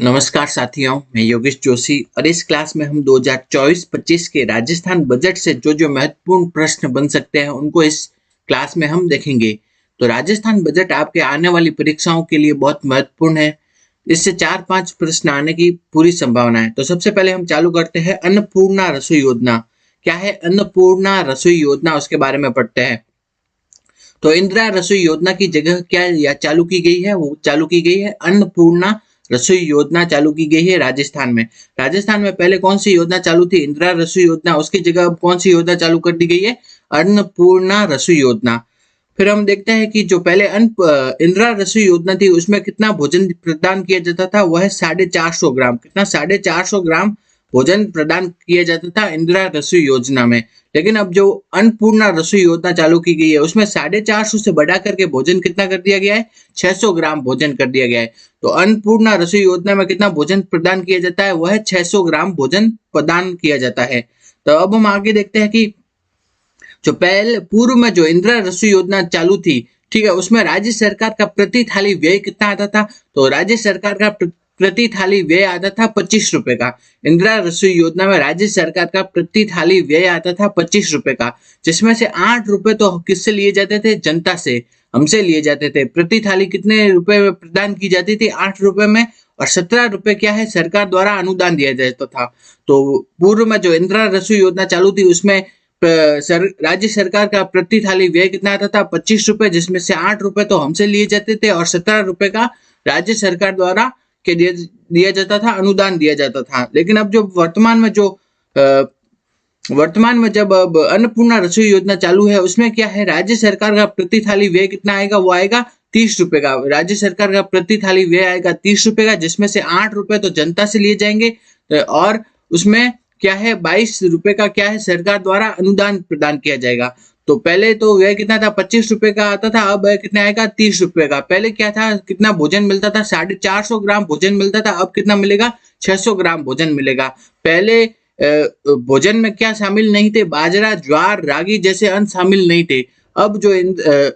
नमस्कार साथियों, मैं योगेश जोशी और इस क्लास में हम 2024-25 के राजस्थान बजट से जो महत्वपूर्ण प्रश्न बन सकते हैं उनको इस क्लास में हम देखेंगे। तो राजस्थान बजट आपके आने वाली परीक्षाओं के लिए बहुत महत्वपूर्ण है। इससे 4-5 प्रश्न आने की पूरी संभावना है। तो सबसे पहले हम चालू करते हैं अन्नपूर्णा रसोई योजना। क्या है अन्नपूर्णा रसोई योजना, उसके बारे में पढ़ते हैं। तो इंदिरा रसोई योजना की जगह क्या या चालू की गई है, वो चालू की गई है अन्नपूर्णा रसोई योजना चालू की गई है राजस्थान में। राजस्थान में पहले कौन सी योजना चालू थी? इंदिरा रसोई योजना। उसकी जगह अब कौन सी योजना चालू कर दी गई है? अन्नपूर्णा रसोई योजना। फिर हम देखते हैं कि जो पहले इंदिरा रसोई योजना थी उसमें कितना भोजन प्रदान किया जाता था, वह है 450 ग्राम। कितना? 450 ग्राम भोजन प्रदान किया जाता था इंदिरा रसोई योजना में। लेकिन अब जो अन्नपूर्णा रसोई योजना चालू की गई है उसमें 450 से बढ़ा करके भोजन कितना कर दिया गया है? 600 ग्राम भोजन कर दिया गया है। तो अन्नपूर्णा रसोई योजना में कितना भोजन प्रदान किया जाता है? वह 600 ग्राम भोजन प्रदान किया जाता है। तो अब हम आगे देखते हैं कि जो पहले पूर्व में जो इंदिरा रसोई योजना चालू थी, ठीक है, उसमें राज्य सरकार का प्रति थाली व्यय कितना आता था? तो राज्य सरकार का प्रति थाली व्यय आता था 25 रुपए का। इंदिरा रसोई योजना में राज्य सरकार का प्रति थाली व्यय आता था 25 रुपए का, जिसमें से 8 रुपए तो किससे लिए जाते थे? जनता से, हमसे लिए जाते थे। प्रति थाली कितने रुपए में प्रदान की जाती थी? 8 रुपए में। और 17 रुपए क्या है? सरकार द्वारा अनुदान दिया जाता था। तो पूर्व में जो इंदिरा रसोई योजना चालू थी उसमें राज्य सरकार का प्रति थाली व्यय कितना आता था? 25 रुपए, जिसमें से 8 रुपए तो हमसे लिए जाते थे और 17 रुपए का राज्य सरकार द्वारा के दिया जाता था, अनुदान दिया जाता था। लेकिन अब जो वर्तमान में जब अब अन्नपूर्णा रसोई योजना चालू है उसमें क्या है? राज्य सरकार का प्रति थाली व्यय कितना आएगा? वो आएगा 30 रुपए का। राज्य सरकार का प्रति थाली व्यय आएगा 30 रुपए का, जिसमें से 8 रुपए तो जनता से लिए जाएंगे और उसमें क्या है? 22 रुपए का क्या है? सरकार द्वारा अनुदान प्रदान किया जाएगा। तो पहले तो व्यय कितना था? 25 रुपए का आता था, अब कितना आएगा? 30 रुपए का। पहले क्या था? कितना भोजन मिलता था? 450 ग्राम भोजन मिलता था, अब कितना मिलेगा? 600 ग्राम भोजन मिलेगा। पहले भोजन में क्या शामिल नहीं थे? बाजरा, ज्वार, रागी जैसे अन्न शामिल नहीं थे। अब जो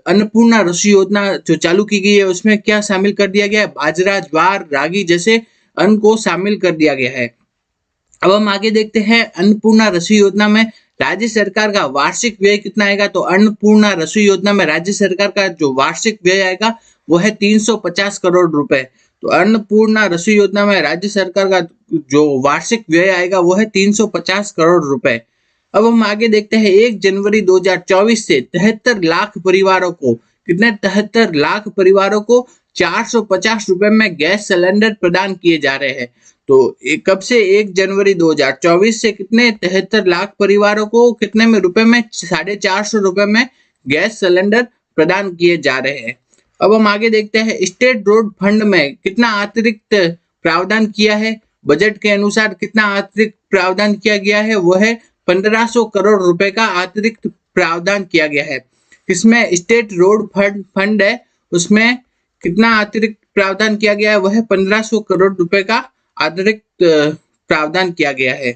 अन्नपूर्णा रसोई योजना जो चालू की गई है उसमें क्या शामिल कर दिया गया है? बाजरा, ज्वार, रागी जैसे अन्न को शामिल कर दिया गया है। अब हम आगे देखते हैं अन्नपूर्णा रसोई योजना में राज्य सरकार का वार्षिक व्यय कितना आएगा? तो अन्नपूर्णा रसोई योजना में राज्य सरकार का जो वार्षिक व्यय आएगा वो है 350 करोड़ रुपए। तो अन्नपूर्णा रसोई योजना में राज्य सरकार का जो वार्षिक व्यय आएगा वो है 350 करोड़ रुपए। अब हम आगे देखते हैं 1 जनवरी 2024 से 73 लाख परिवारों को, कितने? 73 लाख परिवारों को 450 रुपए में गैस सिलेंडर प्रदान किए जा रहे हैं। तो कब से? 1 जनवरी 2024 से कितने? 73 लाख परिवारों को कितने में रुपए में? 450 रुपए में गैस सिलेंडर प्रदान किए जा रहे हैं। अब हम आगे देखते हैं स्टेट रोड फंड में कितना अतिरिक्त प्रावधान किया है? बजट के अनुसार कितना अतिरिक्त प्रावधान किया गया है? वो है 1500 करोड़ रुपए का अतिरिक्त प्रावधान किया गया है। इसमें स्टेट रोड फंड है, उसमें कितना अतिरिक्त प्रावधान किया गया है? वह है 1500 करोड़ रुपए का अतिरिक्त प्रावधान किया गया है।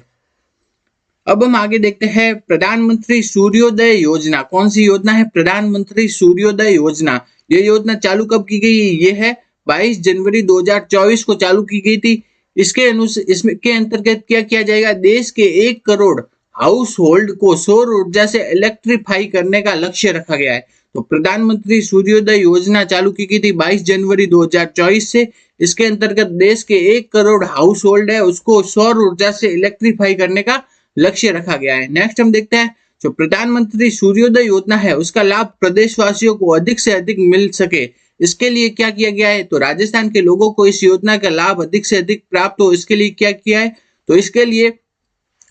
अब हम आगे देखते हैं प्रधानमंत्री सूर्योदय योजना। कौन सी योजना है? प्रधानमंत्री सूर्योदय योजना। ये योजना चालू कब की गई? ये है 22 जनवरी 2024 को चालू की गई थी। इसमें के अंतर्गत क्या किया जाएगा? देश के 1 करोड़ हाउस होल्ड को सौर ऊर्जा से इलेक्ट्रीफाई करने का लक्ष्य रखा गया है। तो प्रधानमंत्री सूर्योदय योजना चालू की गई थी 22 जनवरी 2024 से। इसके अंतर्गत देश के 1 करोड़ हाउस होल्ड है उसको सौर ऊर्जा से इलेक्ट्रीफाई करने का लक्ष्य रखा गया है। नेक्स्ट हम देखते हैं जो प्रधानमंत्री सूर्योदय योजना है उसका लाभ प्रदेशवासियों को अधिक से अधिक मिल सके, इसके लिए क्या किया गया है? तो राजस्थान के लोगों को इस योजना का लाभ अधिक से अधिक प्राप्त हो, इसके लिए क्या किया है? तो इसके लिए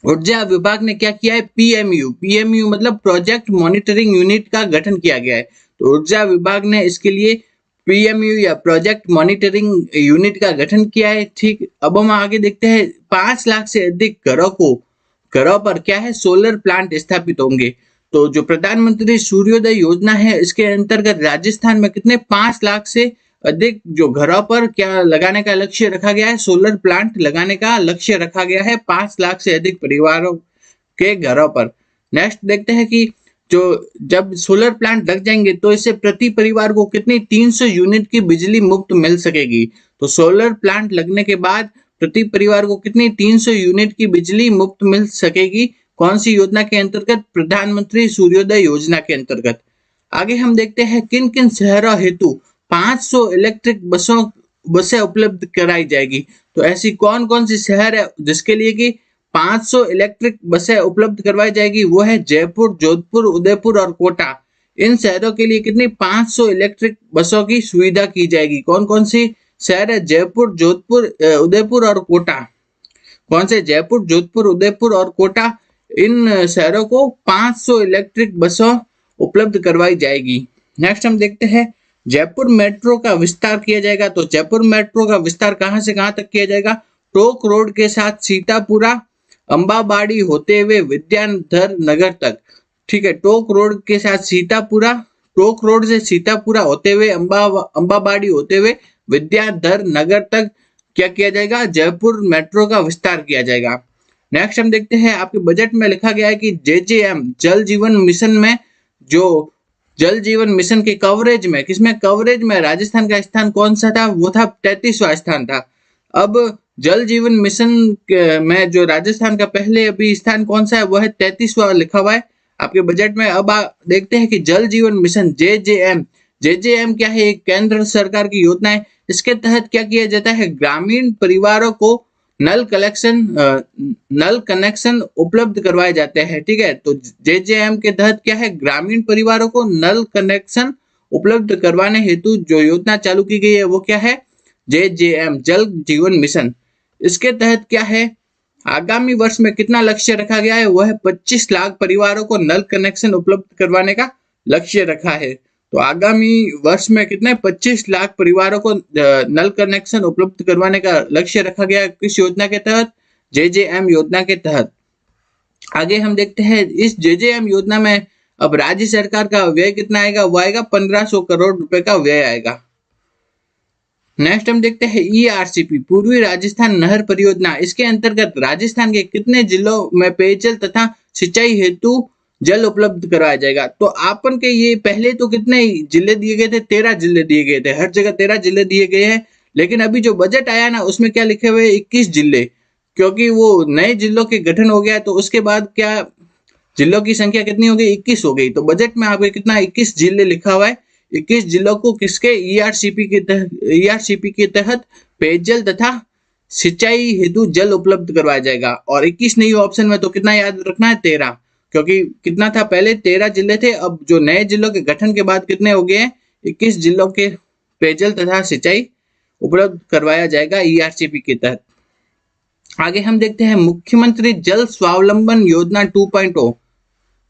ऊर्जा विभाग ने क्या किया है? पीएमयू मतलब प्रोजेक्ट मॉनिटरिंग यूनिट का गठन किया गया है। तो ऊर्जा विभाग ने इसके लिए पीएमयू या प्रोजेक्ट मॉनिटरिंग यूनिट का गठन किया है। ठीक, अब हम आगे देखते हैं 5 लाख से अधिक घरों पर क्या है? सोलर प्लांट स्थापित होंगे। तो जो प्रधानमंत्री सूर्योदय योजना है इसके अंतर्गत राजस्थान में कितने? 5 लाख से अधिक जो घरों पर क्या लगाने का लक्ष्य रखा गया है? सोलर प्लांट लगाने का लक्ष्य रखा गया है 5 लाख से अधिक परिवारों के घरों पर। नेक्स्ट देखते हैं कि जो जब सोलर प्लांट लग जाएंगे तो इससे प्रति परिवार को कितनी 300 यूनिट की बिजली मुफ्त मिल सकेगी। तो सोलर प्लांट लगने के बाद प्रति परिवार को कितनी 300 यूनिट की बिजली मुफ्त मिल सकेगी। कौन सी योजना के अंतर्गत? प्रधानमंत्री सूर्योदय योजना के अंतर्गत। आगे हम देखते हैं किन किन शहरों हेतु 500 इलेक्ट्रिक बसें उपलब्ध कराई जाएगी। तो ऐसी कौन कौन सी शहर है जिसके लिए कि 500 इलेक्ट्रिक बसें उपलब्ध करवाई जाएगी? वो है जयपुर, जोधपुर, उदयपुर और कोटा। इन शहरों के लिए कितनी 500 इलेक्ट्रिक बसों की सुविधा की जाएगी। कौन कौन सी शहर है? जयपुर, जोधपुर, उदयपुर और कोटा। कौन से? जयपुर, जोधपुर, उदयपुर और कोटा। इन शहरों को 500 इलेक्ट्रिक बसों उपलब्ध करवाई जाएगी। नेक्स्ट हम देखते हैं जयपुर मेट्रो का विस्तार किया जाएगा। तो जयपुर मेट्रो का विस्तार कहां से कहां तक किया जाएगा? टोक रोड के साथ सीतापुरा, अंबाबाड़ी होते हुए विद्याधर नगर तक। ठीक है, टोक रोड के साथ सीतापुरा, टोक रोड से सीतापुरा होते हुए अंबाबाड़ी होते हुए विद्याधर नगर तक क्या किया जाएगा? जयपुर मेट्रो का विस्तार किया जाएगा। नेक्स्ट हम देखते हैं आपके बजट में लिखा गया है कि जेजेएम जल जीवन मिशन में, जो जल जीवन मिशन के कवरेज में, किसमें कवरेज में राजस्थान का स्थान कौन सा था? वो था 33वां स्थान था। अब जल जीवन मिशन में जो राजस्थान का पहले अभी स्थान कौन सा है? वो है 33वां लिखा हुआ है आपके बजट में। अब देखते हैं कि जल जीवन मिशन जेजेएम, जेजेएम क्या है? एक केंद्र सरकार की योजना है। इसके तहत क्या किया जाता है? ग्रामीण परिवारों को नल कनेक्शन उपलब्ध करवाए जाते हैं। ठीक है, तो जेजेएम के तहत क्या है? ग्रामीण परिवारों को नल कनेक्शन उपलब्ध करवाने हेतु जो योजना चालू की गई है वो क्या है? जेजेएम जल जीवन मिशन। इसके तहत क्या है? आगामी वर्ष में कितना लक्ष्य रखा गया है? वह है 25 लाख परिवारों को नल कनेक्शन उपलब्ध करवाने का लक्ष्य रखा है। तो आगामी वर्ष में कितने 25 लाख परिवारों को नल कनेक्शन उपलब्ध करवाने का लक्ष्य रखा गया है। किस योजना के तहत? जेजेएम योजना के तहत। आगे हम देखते हैं इस जेजेएम योजना में अब राज्य सरकार का व्यय कितना आएगा? वो आएगा 1500 करोड़ रुपए का व्यय आएगा। नेक्स्ट हम देखते हैं ईआरसीपी पूर्वी राजस्थान नहर परियोजना। इसके अंतर्गत राजस्थान के कितने जिलों में पेयजल तथा सिंचाई हेतु जल उपलब्ध कराया जाएगा? तो आपन के ये पहले तो कितने जिले दिए गए थे? 13 जिले दिए गए थे, हर जगह 13 जिले दिए गए हैं। लेकिन अभी जो बजट आया ना उसमें क्या लिखे हुए? 21 जिले, क्योंकि वो नए जिलों के गठन हो गया तो उसके बाद क्या जिलों की संख्या कितनी हो गई? 21 हो गई। तो बजट में आपके कितना 21 जिले लिखा हुआ है। 21 जिलों को किसके? ईआरसीपी के तहत पेयजल तथा सिंचाई हेतु जल उपलब्ध करवाया जाएगा। और 21 नहीं ऑप्शन में तो कितना याद रखना है? 13, क्योंकि कितना था पहले? 13 जिले थे। अब जो नए जिलों के गठन के बाद कितने हो गए हैं? 21 जिलों के पेयजल तथा सिंचाई उपलब्ध करवाया जाएगा ईआरसीपी के तहत। आगे हम देखते हैं मुख्यमंत्री जल स्वावलंबन योजना 2.0।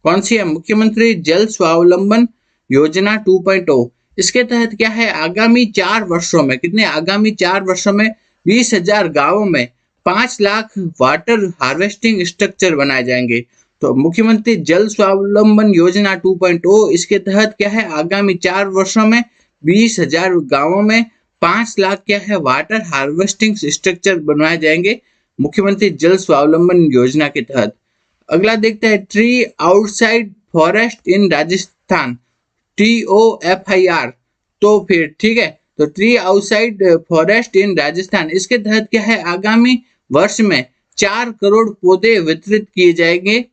कौन सी है? मुख्यमंत्री जल स्वावलंबन योजना 2.0। इसके तहत क्या है? आगामी 4 वर्षों में कितने? आगामी 4 वर्षों में 20,000 गांवों में 5 लाख वाटर हार्वेस्टिंग स्ट्रक्चर बनाए जाएंगे। तो मुख्यमंत्री जल स्वावलंबन योजना 2.0 इसके तहत क्या है? आगामी 4 वर्षों में 20,000 गांवों में 5 लाख क्या है? वाटर हार्वेस्टिंग स्ट्रक्चर बनवाए जाएंगे मुख्यमंत्री जल स्वावलंबन योजना के तहत। अगला देखते हैं ट्री आउटसाइड फॉरेस्ट इन राजस्थान, TOFIR। तो फिर ठीक है, तो ट्री आउटसाइड फॉरेस्ट इन राजस्थान इसके तहत क्या है? आगामी वर्ष में 4 करोड़ पौधे वितरित किए जाएंगे,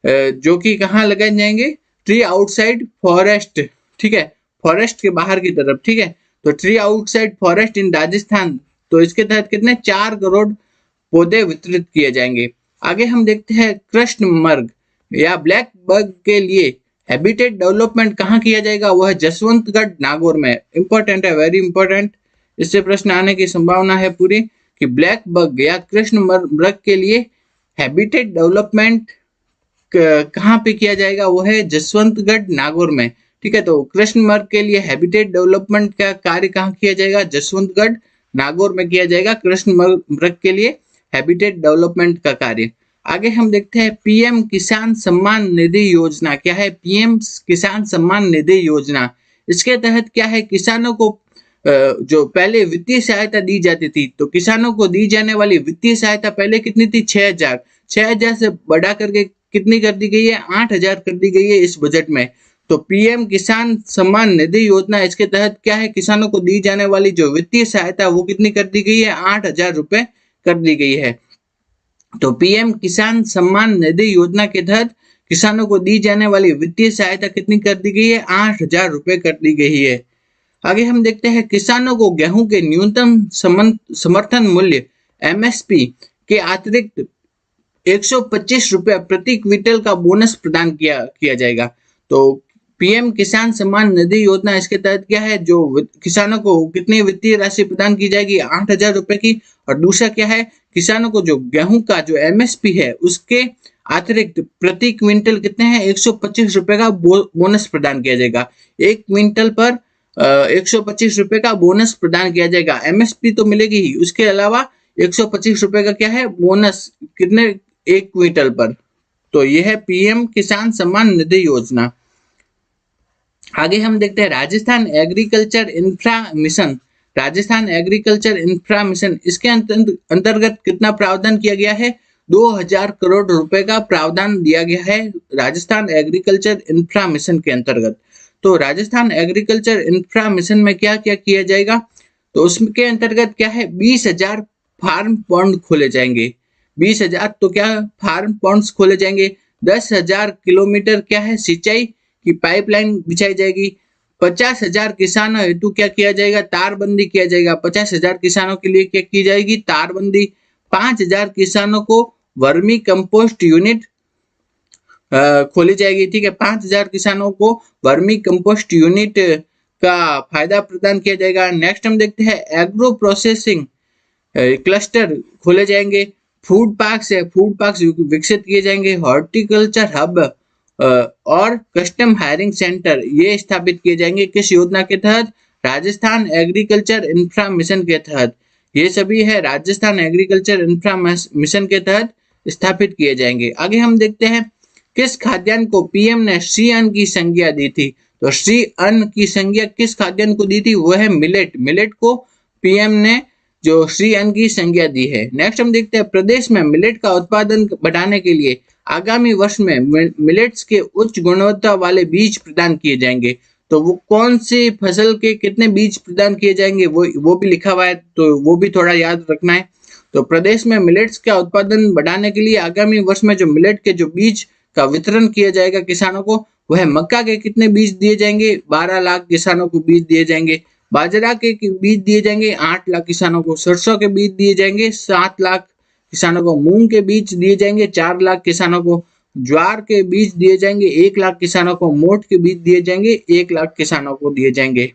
जो कि कहाँ लगाए जाएंगे? Tree outside forest. ठीक है, फॉरेस्ट के बाहर की तरफ। ठीक है, तो ट्री आउटसाइड फॉरेस्ट इन राजस्थान, तो इसके तहत कितने? 4 करोड़ पौधे वितरित किए जाएंगे। आगे हम देखते हैं कृष्ण मृग या ब्लैक बग के लिए हैबिटेट डेवलपमेंट कहाँ किया जाएगा? वह है जसवंतगढ़ नागौर में। इंपॉर्टेंट है, वेरी इंपॉर्टेंट। इससे प्रश्न आने की संभावना है पूरी कि ब्लैक बग या कृष्ण मृग के लिए हैबिटेट डेवलपमेंट कहाँ पे किया जाएगा? वो है जसवंतगढ़ नागौर में। ठीक है, तो कृष्ण मृग के लिए हैबिटेट डेवलपमेंट का कार्य कहाँ किया जाएगा? जसवंतगढ़ नागौर में किया जाएगा कृष्ण मृग के लिए हैबिटेट डेवलपमेंट का कार्य। आगे हम देखते हैं पीएम किसान सम्मान निधि योजना। क्या है? पीएम किसान सम्मान निधि योजना। इसके तहत क्या है? किसानों को जो पहले वित्तीय सहायता दी जाती थी, तो किसानों को दी जाने वाली वित्तीय सहायता पहले कितनी थी? 6,000 से बढ़ा करके कितनी कर दी गई है? 8,000 कर दी गई है इस बजट में। तो पीएम किसान सम्मान निधि योजना, इसके तहत क्या है, किसानों को दी जाने वाली जो वित्तीय सहायता वो कितनी कर दी गई है? 8,000 रुपए कर दी गई है। तो पीएम किसान सम्मान निधि योजना के तहत किसानों को दी जाने वाली वित्तीय सहायता कितनी कर दी गई है? 8,000 रुपए कर दी गई है। आगे हम देखते हैं किसानों को गेहूं के न्यूनतम समर्थन मूल्य एमएसपी के अतिरिक्त 125 रुपये प्रति क्विंटल का बोनस प्रदान किया जाएगा। तो पीएम किसान सम्मान निधि योजना, इसके तहत क्या है, जो किसानों को कितनी वित्तीय राशि प्रदान की जाएगी? 8,000 रुपए की। और दूसरा क्या है, किसानों को जो गेहूं का जो एमएसपी है उसके अतिरिक्त प्रति क्विंटल कितने हैं? 125 रुपए का बोनस प्रदान किया जाएगा। एक क्विंटल पर 125 रुपए का बोनस प्रदान किया जाएगा। एमएसपी तो मिलेगी ही, उसके अलावा 125 रुपए का क्या है, बोनस, कितने? एक क्विंटल पर। तो यह है पीएम किसान सम्मान निधि योजना। आगे हम देखते हैं Rajasthan agriculture infra mission. Rajasthan agriculture infra mission, इसके अंतर्गत कितना प्रावधान किया गया है? 2,000 करोड़ रुपए का प्रावधान दिया गया है राजस्थान एग्रीकल्चर इंफ्रा मिशन के अंतर्गत। तो राजस्थान एग्रीकल्चर इंफ्रा मिशन में क्या क्या किया जाएगा? तो उसके अंतर्गत क्या है, 20,000 फार्म पॉन्ड खोले जाएंगे। 20,000 तो क्या फार्म पॉन्ड्स खोले जाएंगे। 10,000 किलोमीटर क्या है, सिंचाई की पाइपलाइन बिछाई जाएगी। 50,000 किसानों हेतु क्या किया जाएगा? तारबंदी किया जाएगा। 50,000 किसानों के लिए क्या की जाएगी? तारबंदी। 5,000 किसानों को वर्मी कंपोस्ट यूनिट खोली जाएगी। ठीक है, 5,000 किसानों को वर्मी कंपोस्ट यूनिट का फायदा प्रदान किया जाएगा। नेक्स्ट हम देखते हैं एग्रो प्रोसेसिंग क्लस्टर खोले जाएंगे। फूड पार्क्स है, फूड पार्क्स विकसित किए जाएंगे। हॉर्टिकल्चर हब और कस्टम हायरिंग सेंटर ये स्थापित किए जाएंगे। किस योजना के तहत? राजस्थान एग्रीकल्चर इंफ्रा मिशन के तहत। ये सभी है राजस्थान एग्रीकल्चर इंफ्रा मिशन के तहत स्थापित किए जाएंगे। आगे हम देखते हैं किस खाद्यान्न को पीएम ने श्री अन्न की संज्ञा दी थी? तो श्री अन्न की संज्ञा किस खाद्यान्न को दी थी? वो है मिलेट। मिलेट को पीएम ने जो श्री अन्न की संज्ञा दी है। नेक्स्ट हम देखते हैं प्रदेश में मिलेट का उत्पादन बढ़ाने के लिए आगामी वर्ष में मिलेट्स के उच्च गुणवत्ता वाले बीज प्रदान किए जाएंगे। तो वो कौन सी फसल के कितने बीज प्रदान किए जाएंगे वो भी लिखा हुआ है, तो वो भी थोड़ा याद रखना है। तो प्रदेश में मिलेट्स का उत्पादन बढ़ाने के लिए आगामी वर्ष में जो मिलेट के जो बीज का वितरण किया जाएगा किसानों को, वह मक्का के कितने बीज दिए जाएंगे? 12 लाख किसानों को बीज दिए जाएंगे। बाजरा के बीज दिए जाएंगे 8 लाख किसानों को। सरसों के बीज दिए जाएंगे 7 लाख किसानों को। मूंग के बीज दिए जाएंगे 4 लाख किसानों को। ज्वार के बीज दिए जाएंगे 1 लाख किसानों को। मोठ के बीज दिए जाएंगे 1 लाख किसानों को दिए जाएंगे।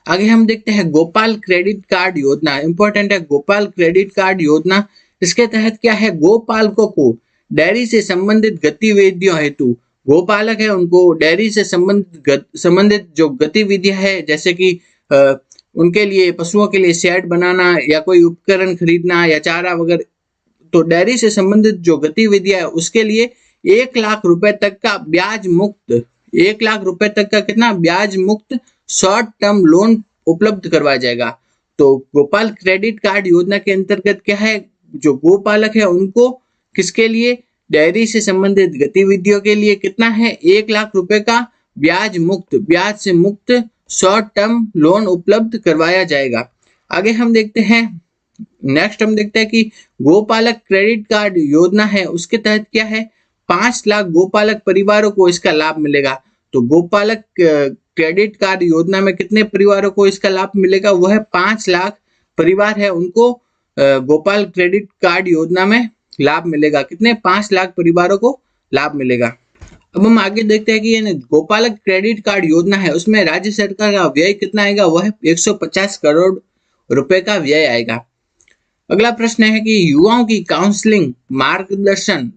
आगे हम देखते हैं गोपाल क्रेडिट कार्ड योजना। इंपॉर्टेंट है गोपाल क्रेडिट कार्ड योजना। इसके तहत क्या है, गोपालकों को डेयरी से संबंधित गतिविधियों हेतु, गोपालक है उनको डेयरी से संबंधित जो गतिविधियां है, जैसे कि उनके लिए पशुओं के लिए शेड बनाना या कोई उपकरण खरीदना या चारा वगैरह, तो डेयरी से संबंधित जो गतिविधियां है उसके लिए 1 लाख रुपए तक का ब्याज मुक्त, 1 लाख रुपए तक का कितना ब्याज मुक्त शॉर्ट टर्म लोन उपलब्ध करवाया जाएगा। तो गोपाल क्रेडिट कार्ड योजना के अंतर्गत क्या है, जो गोपालक है उनको किसके लिए, डेयरी से संबंधित गतिविधियों के लिए कितना है, 1 लाख रुपए का ब्याज से मुक्त शॉर्ट टर्म लोन उपलब्ध करवाया जाएगा। आगे हम देखते हैं, नेक्स्ट हम देखते हैं कि गोपालक क्रेडिट कार्ड योजना है उसके तहत क्या है, 5 लाख गोपालक परिवारों को इसका लाभ मिलेगा। तो गोपालक क्रेडिट कार्ड योजना में कितने परिवारों को इसका लाभ मिलेगा, वह है 5 लाख परिवार है उनको गोपाल क्रेडिट कार्ड योजना में लाभ मिलेगा। कितने, 5 लाख परिवारों को लाभ मिलेगा। अब हम आगे देखते हैं कि ये गोपालक क्रेडिट कार्ड योजना है उसमें राज्य सरकार का व्यय कितना आएगा, वह है 150 करोड़ रुपए का व्यय आएगा। अगला प्रश्न है कि युवाओं की काउंसलिंग मार्गदर्शन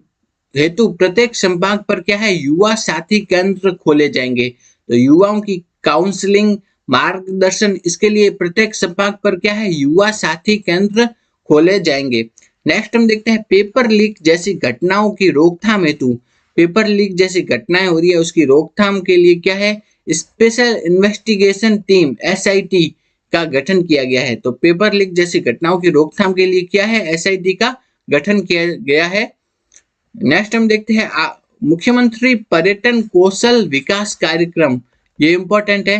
हेतु प्रत्येक संभाग पर क्या है, युवा साथी केंद्र खोले जाएंगे। तो युवाओं की काउंसलिंग मार्गदर्शन, इसके लिए प्रत्येक संभाग पर क्या है, युवा साथी केंद्र खोले जाएंगे। नेक्स्ट हम देखते हैं पेपर लीक जैसी घटनाओं की रोकथाम हेतु, पेपर लीक जैसी घटनाएं हो रही है उसकी रोकथाम के लिए क्या है, स्पेशल इन्वेस्टिगेशन टीम SIT का गठन किया गया है। तो पेपर लीक जैसी घटनाओं की रोकथाम के लिए क्या है, SIT का गठन किया गया है। नेक्स्ट हम देखते हैं मुख्यमंत्री पर्यटन कौशल विकास कार्यक्रम, ये इंपॉर्टेंट है।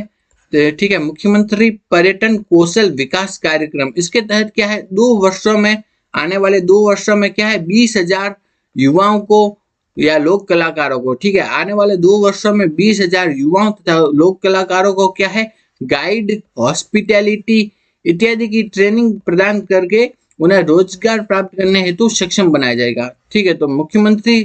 तो ठीक है, मुख्यमंत्री पर्यटन कौशल विकास कार्यक्रम, इसके तहत क्या है, 2 वर्षों में, आने वाले 2 वर्षों में क्या है, 20,000 युवाओं को या लोक कलाकारों को, ठीक है, आने वाले 2 वर्षों में 20,000 युवाओं तथा लोक कलाकारों को क्या है, गाइड, हॉस्पिटैलिटी इत्यादि की ट्रेनिंग प्रदान करके उन्हें रोजगार प्राप्त करने हेतु सक्षम बनाया जाएगा। ठीक है, तो मुख्यमंत्री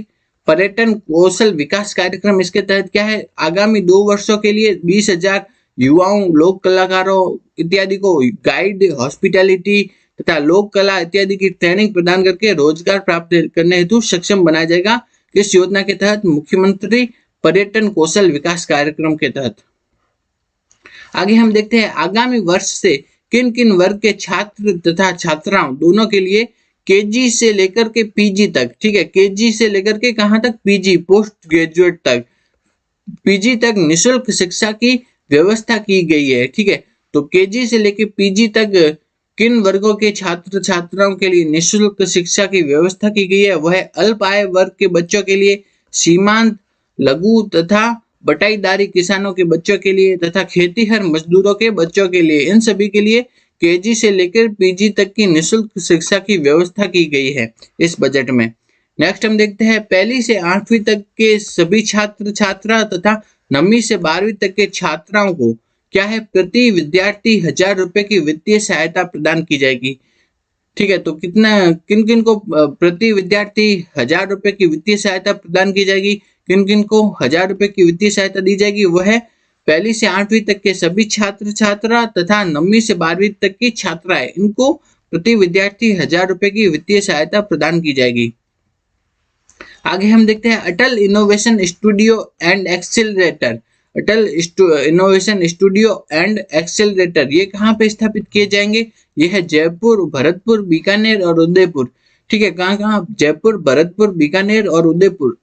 पर्यटन कौशल विकास कार्यक्रम, इसके तहत क्या है, आगामी 2 वर्षों के लिए 20,000 युवाओं, लोक कलाकारों इत्यादि को गाइड, हॉस्पिटैलिटी तथा लोक कला इत्यादि की ट्रेनिंग प्रदान करके रोजगार प्राप्त करने हेतु सक्षम बनाया जाएगा। इस योजना के तहत, मुख्यमंत्री पर्यटन कौशल विकास कार्यक्रम के तहत। आगे हम देखते हैं, आगामी वर्ष से किन किन वर्ग के छात्र तथा छात्राओं दोनों के लिए केजी से लेकर के पीजी तक, ठीक है, केजी से लेकर के कहां तक, पीजी, पोस्ट ग्रेजुएट तक, पीजी तक निशुल्क शिक्षा की व्यवस्था की गई है। ठीक है, तो केजी से लेकर पीजी तक किन वर्गों के छात्र छात्राओं के लिए निशुल्क शिक्षा की व्यवस्था की गई है, वह अल्प आय वर्ग के बच्चों के लिए, सीमांत, लघु तथा बटाईदारी किसानों के बच्चों के लिए तथा खेतीहर मजदूरों के बच्चों के लिए, इन सभी के लिए केजी से लेकर पीजी तक की निशुल्क शिक्षा की व्यवस्था की गई है इस बजट में। नेक्स्ट हम देखते हैं, 1ली से 8वीं तक के सभी छात्र छात्रा तथा 9वीं से 12वीं तक के छात्राओं को क्या है, प्रति विद्यार्थी 1,000 रुपए की वित्तीय सहायता प्रदान की जाएगी। ठीक है, तो कितना, किन किन को प्रति विद्यार्थी 1,000 रुपए की वित्तीय सहायता प्रदान की जाएगी, किन किन को 1,000 रुपए की वित्तीय सहायता दी जाएगी, वह 1ली से 8वीं तक के सभी छात्र छात्रा तथा 9वीं से 12वीं तक की छात्राएं, इनको प्रति विद्यार्थी 1,000 रुपए की वित्तीय सहायता प्रदान की जाएगी। आगे हम देखते हैं, Atal innovation studio and accelerator, Atal innovation studio and accelerator, ये कहाँ पे स्थापित किए जाएंगे, ये है जयपुर, भरतपुर, बीकानेर और उदयपुर। ठीक है, कहाँ कहाँ, जयपुर, भरतपुर, बीकानेर और उदयपुर,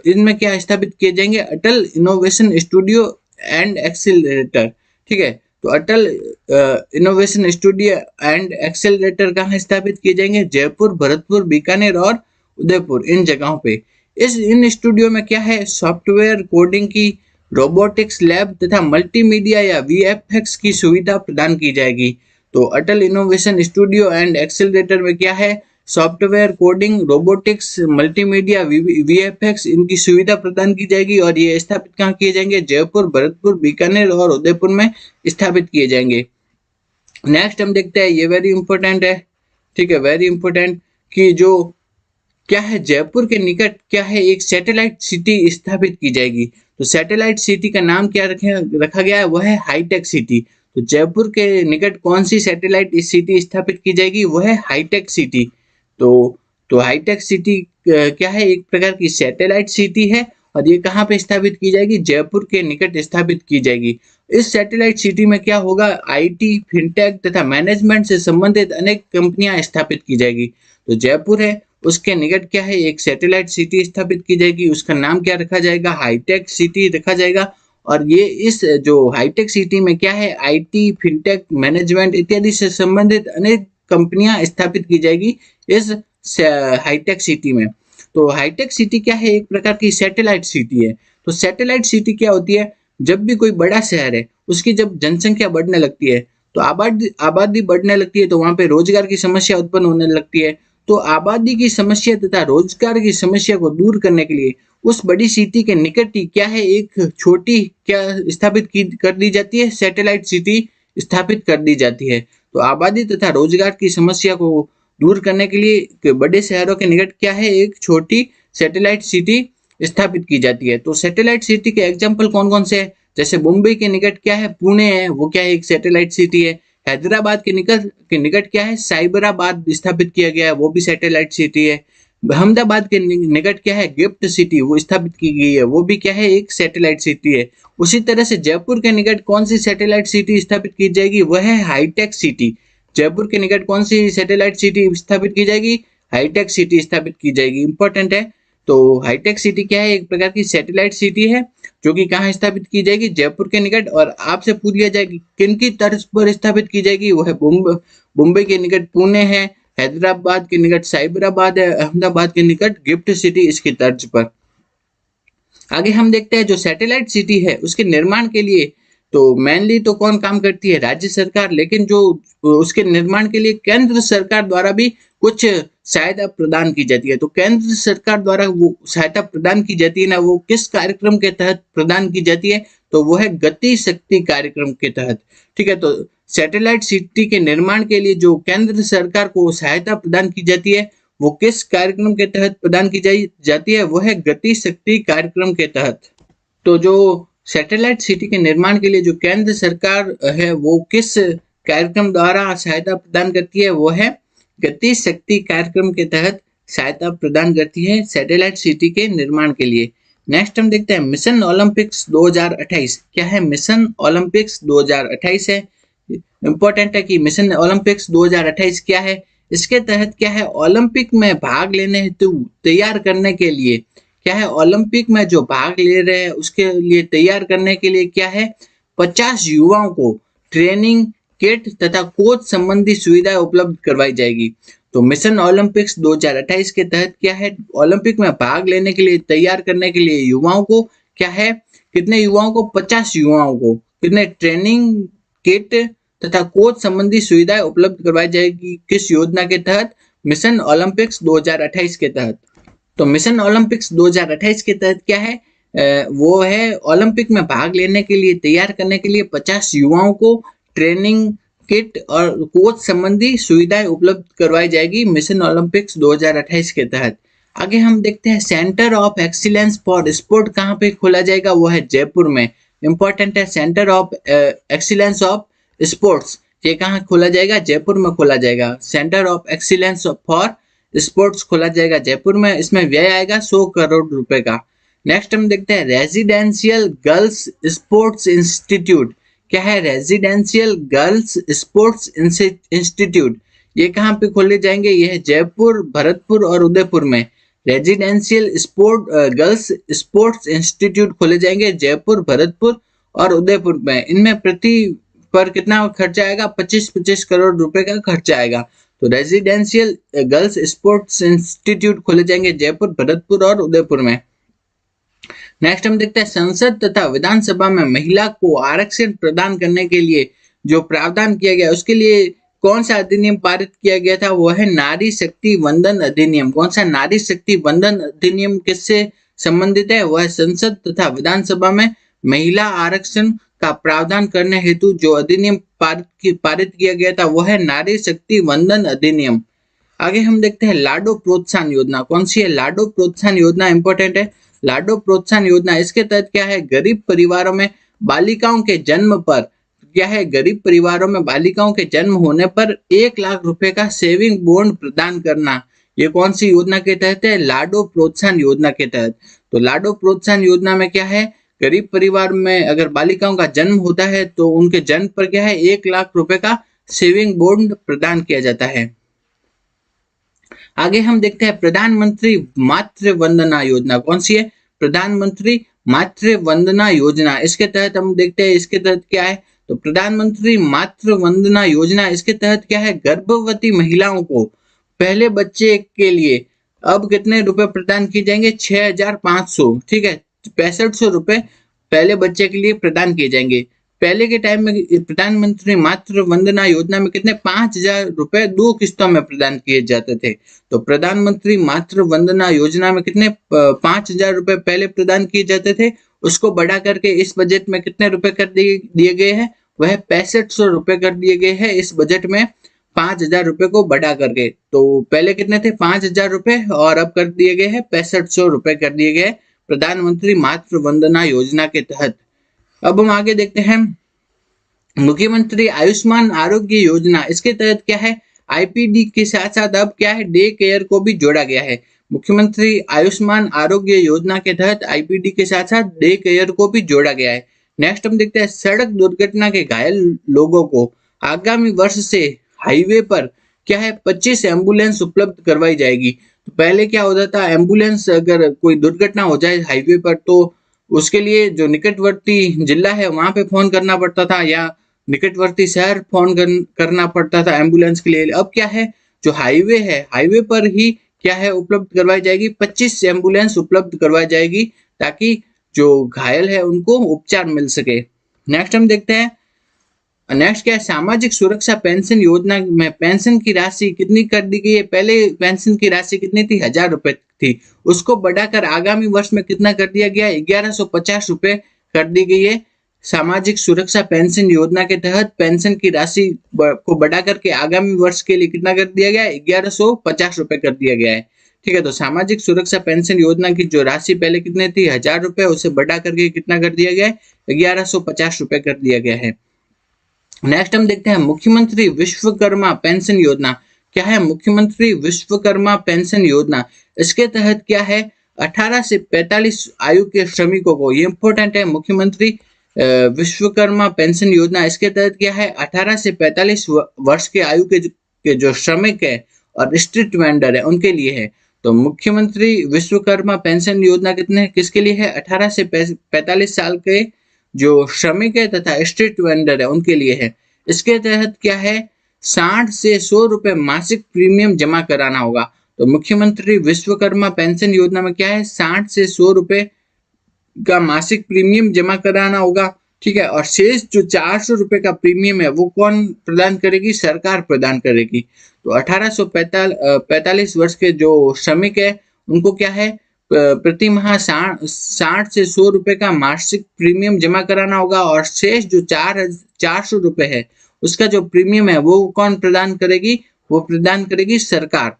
इनमें क्या स्थापित किए जाएंगे, अटल इनोवेशन स्टूडियो एंड एक्सेलरेटर। ठीक है, तो अटल इनोवेशन स्टूडियो एंड एक्सेलरेटर कहाँ स्थापित किए जाएंगे, जयपुर, भरतपुर, बीकानेर और उदयपुर, इन जगहों पे। इन स्टूडियो में क्या है, सॉफ्टवेयर कोडिंग की, रोबोटिक्स लैब तथा मल्टीमीडिया या वीएफएक्स की सुविधा प्रदान की जाएगी। तो अटल इनोवेशन स्टूडियो एंड एक्सेलरेटर में क्या है, software coding, robotics, multimedia, VFX, इनकी सुविधा प्रदान की जाएगी और ये स्थापित कहाँ किए जाएंगे, जयपुर, भरतपुर, बीकानेर और उदयपुर में स्थापित किए जाएंगे। नेक्स्ट हम देखते हैं, ये वेरी इंपॉर्टेंट है, ठीक है, वेरी इंपॉर्टेंट, कि जो क्या है, जयपुर के निकट क्या है, एक सैटेलाइट सिटी स्थापित की जाएगी। तो सैटेलाइट सिटी का नाम क्या रखा गया है, वह है हाईटेक सिटी। तो जयपुर के निकट कौन सी सैटेलाइट सिटी स्थापित की जाएगी, वह है हाईटेक सिटी। तो हाईटेक सिटी क्या है, एक प्रकार की सैटेलाइट सिटी है और ये कहाँ पे स्थापित की जाएगी, जयपुर के निकट स्थापित की जाएगी। इस सैटेलाइट सिटी में क्या होगा, आईटी, फिनटेक तथा मैनेजमेंट से संबंधित अनेक कंपनियां स्थापित की जाएगी। तो जयपुर है, उसके निकट क्या है, एक सैटेलाइट सिटी स्थापित की जाएगी, उसका नाम क्या रखा जाएगा, हाईटेक सिटी रखा जाएगा। और ये इस जो हाईटेक सिटी में क्या है, आईटी, फिनटेक, मैनेजमेंट इत्यादि से संबंधित अनेक कंपनियां स्थापित की जाएगी इस हाईटेक सिटी में। तो हाईटेक सिटी क्या है, एक प्रकार की सैटेलाइट सिटी है। तो सैटेलाइट सिटी क्या होती है, जब भी कोई बड़ा शहर है, उसकी जब जनसंख्या बढ़ने लगती है, तो आबादी बढ़ने लगती है, तो वहां पे रोजगार की समस्या उत्पन्न होने लगती है। तो आबादी की समस्या तथा रोजगार की समस्या को दूर करने के लिए उस बड़ी सिटी के निकट ही क्या है, एक छोटी क्या स्थापित कर दी जाती है, सैटेलाइट सिटी स्थापित कर दी जाती है। तो आबादी तथा रोजगार की समस्या को दूर करने के लिए बड़े शहरों के निकट क्या है, एक छोटी सैटेलाइट सिटी स्थापित की जाती है। तो सैटेलाइट सिटी के एग्जाम्पल कौन कौन से हैं, जैसे मुंबई के निकट क्या है, पुणे है, वो क्या है, एक सैटेलाइट सिटी है। हैदराबाद के निकट क्या है, साइबराबाद स्थापित किया गया है, वो भी सैटेलाइट सिटी है। अहमदाबाद के निकट क्या है, गिफ्ट सिटी, वो स्थापित की गई है, वो भी क्या है, एक सैटेलाइट सिटी है। उसी तरह से जयपुर के निकट कौन सी सैटेलाइट सिटी स्थापित की जाएगी, वह है हाईटेक सिटी। जयपुर के निकट कौन सी सैटेलाइट सिटी स्थापित की जाएगी, हाईटेक सिटी स्थापित की जाएगी, इंपॉर्टेंट है। तो हाईटेक सिटी क्या है, एक प्रकार की सैटेलाइट सिटी है जो कि कहाँ स्थापित की जाएगी, जयपुर के निकट। और आपसे पूछ लिया जाएगी किन की तर्ज पर स्थापित की जाएगी, वो है मुंबई के निकट पुणे है, हैदराबाद के निकट साइबराबाद है, अहमदाबाद के निकट गिफ्ट सिटी इसकी तर्ज पर। आगे हम देखते हैं जो सैटेलाइट सिटी है उसके निर्माण के लिए तो मेनली तो कौन काम करती है, राज्य सरकार, लेकिन जो उसके निर्माण के लिए केंद्र सरकार द्वारा भी कुछ सहायता प्रदान की जाती है। तो केंद्र सरकार द्वारा वो सहायता प्रदान की जाती है ना, वो किस कार्यक्रम के तहत प्रदान की जाती है, तो वो है गति शक्ति कार्यक्रम के तहत। ठीक है, तो सैटेलाइट सिटी के निर्माण के लिए जो केंद्र सरकार को सहायता प्रदान की जाती है वो किस कार्यक्रम के तहत प्रदान की जाती है, वो है गति शक्ति कार्यक्रम के तहत। तो जो सैटेलाइट सिटी के निर्माण के लिए जो केंद्र सरकार है वो किस कार्यक्रम द्वारा सहायता प्रदान करती है, वो है गति शक्ति कार्यक्रम के तहत सहायता प्रदान करती है सैटेलाइट सिटी के निर्माण के लिए। नेक्स्ट हम देखते हैं मिशन ओलंपिक्स 2028। क्या है, मिशन ओलंपिक्स 2028 है। इंपॉर्टेंट है कि मिशन ओलंपिक्स 2028 क्या है, इसके तहत क्या है, ओलंपिक में भाग लेने हेतु तैयार करने के लिए क्या है, ओलंपिक में जो भाग ले रहे हैं उसके लिए तैयार करने के लिए क्या है, 50 युवाओं को ट्रेनिंग किट तथा कोच संबंधी सुविधाएं उपलब्ध करवाई जाएगी। तो मिशन ओलंपिक्स 2028 के तहत क्या है, ओलंपिक में भाग लेने के लिए तैयार करने के लिए युवाओं को क्या है, कितने युवाओं को, 50 युवाओं को कितने ट्रेनिंग किट तथा कोच संबंधी सुविधाएं उपलब्ध करवाई जाएगी। किस योजना के तहत, मिशन ओलंपिक्स 2028 के तहत। तो मिशन ओलंपिक्स 2028 के तहत क्या है, वो है ओलंपिक में भाग लेने के लिए तैयार करने के लिए 50 युवाओं को ट्रेनिंग किट और कोच संबंधी सुविधाएं उपलब्ध करवाई जाएगी मिशन ओलंपिक्स 2028 के तहत। आगे हम देखते हैं centre of excellence for sport कहाँ पे खोला जाएगा, वो है जयपुर में। इंपॉर्टेंट है, centre of excellence of sports ये कहाँ खोला जाएगा, जयपुर में खोला जाएगा। Centre of excellence for sports खोला जाएगा जयपुर में। इसमें व्यय आएगा 100 करोड़ रुपए का। नेक्स्ट हम देखते हैं रेजिडेंशियल गर्ल्स स्पोर्ट्स इंस्टीट्यूट। क्या है, रेजिडेंशियल गर्ल्स स्पोर्ट्स इंस्टीट्यूट ये कहाँ पे खोले जाएंगे, ये है जयपुर, भरतपुर और उदयपुर में। रेजिडेंशियल गर्ल्स स्पोर्ट्स इंस्टीट्यूट खोले जाएंगे जयपुर, भरतपुर और उदयपुर में। इनमें प्रति पर कितना खर्चा आएगा, 25-25 करोड़ रुपए का खर्चा आएगा। तो रेजिडेंशियल गर्ल्स स्पोर्ट्स इंस्टीट्यूट खोले जाएंगे जयपुर, भरतपुर और उदयपुर में। नेक्स्ट हम देखते हैं संसद तथा विधानसभा में महिला को आरक्षण प्रदान करने के लिए जो प्रावधान किया गया उसके लिए कौन सा अधिनियम पारित किया गया था, वो है नारी शक्ति वंदन अधिनियम। कौन सा, नारी शक्ति वंदन अधिनियम किससे संबंधित है, वह संसद तथा विधानसभा में महिला आरक्षण का प्रावधान करने हेतु जो अधिनियम पारित किया गया था वो है नारी शक्ति वंदन अधिनियम। आगे हम देखते हैं लाडो प्रोत्साहन योजना। कौन सी है, लाडो प्रोत्साहन योजना इंपॉर्टेंट है। लाडो प्रोत्साहन योजना इसके तहत क्या है, गरीब परिवारों में बालिकाओं के जन्म पर क्या है, गरीब परिवारों में बालिकाओं के जन्म होने पर 1 लाख रुपए का सेविंग बॉन्ड प्रदान करना। ये कौन सी योजना के तहत है, लाडो प्रोत्साहन योजना के तहत। तो लाडो प्रोत्साहन योजना में क्या है, गरीब परिवार में अगर बालिकाओं का जन्म होता है तो उनके जन्म पर क्या है, 1 लाख रुपए का सेविंग बॉन्ड प्रदान किया जाता है। आगे हम देखते हैं प्रधानमंत्री मातृ वंदना योजना। कौन सी है, प्रधानमंत्री मातृ वंदना योजना। इसके तहत हम देखते हैं इसके तहत क्या है, तो प्रधानमंत्री मातृ वंदना योजना इसके तहत क्या है, गर्भवती महिलाओं को पहले बच्चे के लिए अब कितने रुपए प्रदान किए जाएंगे, 6500। ठीक है, 6500 रुपए पहले बच्चे के लिए प्रदान किए जाएंगे। पहले के टाइम में प्रधानमंत्री मातृ वंदना योजना में कितने, 5000 रुपए 2 किस्तों में प्रदान किए जाते थे। तो प्रधानमंत्री मातृ वंदना योजना में कितने, 5000 रुपए पहले प्रदान किए जाते थे, उसको बढ़ा करके इस बजट में कितने रुपए कर दिए गए हैं, वह 6500 रुपए कर दिए गए हैं इस बजट में, 5000 रुपए को बढ़ा करके। तो पहले कितने थे, 5000 रुपए, और अब कर दिए गए हैं 6500 रुपए कर दिए गए प्रधानमंत्री मातृ वंदना योजना के तहत। अब हम आगे देखते हैं मुख्यमंत्री आयुष्मान आरोग्य योजना। इसके तहत क्या है, आईपीडी के साथ साथ अब क्या है, डे केयर को भी जोड़ा गया है। मुख्यमंत्री आयुष्मान आरोग्य योजना के तहत आईपीडी के साथ साथ डे केयर को भी जोड़ा गया है। नेक्स्ट हम देखते हैं सड़क दुर्घटना के घायल लोगों को आगामी वर्ष से हाईवे पर क्या है, 25 एम्बुलेंस उपलब्ध करवाई जाएगी। तो पहले क्या होता था, एम्बुलेंस अगर कोई दुर्घटना हो जाए हाईवे पर तो उसके लिए जो निकटवर्ती जिला है वहां पे फोन करना पड़ता था या निकटवर्ती शहर फोन करना पड़ता था एम्बुलेंस के लिए। अब क्या है, जो हाईवे है, हाईवे पर ही क्या है उपलब्ध करवाई जाएगी, 25 एम्बुलेंस उपलब्ध करवाई जाएगी ताकि जो घायल है उनको उपचार मिल सके। नेक्स्ट हम देखते हैं, नेक्स्ट क्या है, सामाजिक सुरक्षा पेंशन योजना में पेंशन की राशि कितनी कर दी गई है। पहले पेंशन की राशि कितनी थी, 1000 रुपए थी, उसको बढ़ाकर आगामी वर्ष में कितना कर दिया गया, 1150 रुपए कर दी गई है। सामाजिक सुरक्षा पेंशन योजना के तहत पेंशन की राशि को बढ़ाकर के आगामी वर्ष के लिए कितना कर दिया गया है, 1150 रुपए कर दिया गया है। ठीक है, तो सामाजिक सुरक्षा पेंशन योजना की जो राशि पहले कितनी थी, 1000 रुपए, उसे बढ़ा करके कितना कर दिया गया है, 1150 रुपए कर दिया गया है। नेक्स्ट हम देखते हैं मुख्यमंत्री विश्वकर्मा पेंशन योजना। क्या है मुख्यमंत्री विश्वकर्मा पेंशन योजना, इसके तहत क्या है, 18 से 45 आयु के श्रमिकों को, ये इंपॉर्टेंट है, मुख्यमंत्री विश्वकर्मा पेंशन योजना, इसके तहत क्या है, 18 से 45 वर्ष के आयु के जो श्रमिक है और स्ट्रीट वेंडर है उनके लिए है। तो मुख्यमंत्री विश्वकर्मा पेंशन योजना कितने किसके लिए है, 18 से 45 साल के जो श्रमिक है तथा स्ट्रीट वेंडर है उनके लिए है। इसके तहत क्या है, 60 से 100 रुपए मासिक प्रीमियम जमा कराना होगा। तो मुख्यमंत्री विश्वकर्मा पेंशन योजना में क्या है, 60 से 100 रुपए का मासिक प्रीमियम जमा कराना होगा। ठीक है, और शेष जो 400 रुपए का प्रीमियम है वो कौन प्रदान करेगी, सरकार प्रदान करेगी। तो 1845 वर्ष के जो श्रमिक है उनको क्या है, प्रति माह 60 से 100 रुपए का मासिक प्रीमियम जमा कराना होगा, और शेष जो 400 रुपए है उसका जो प्रीमियम है वो कौन प्रदान करेगी, वो प्रदान करेगी सरकार।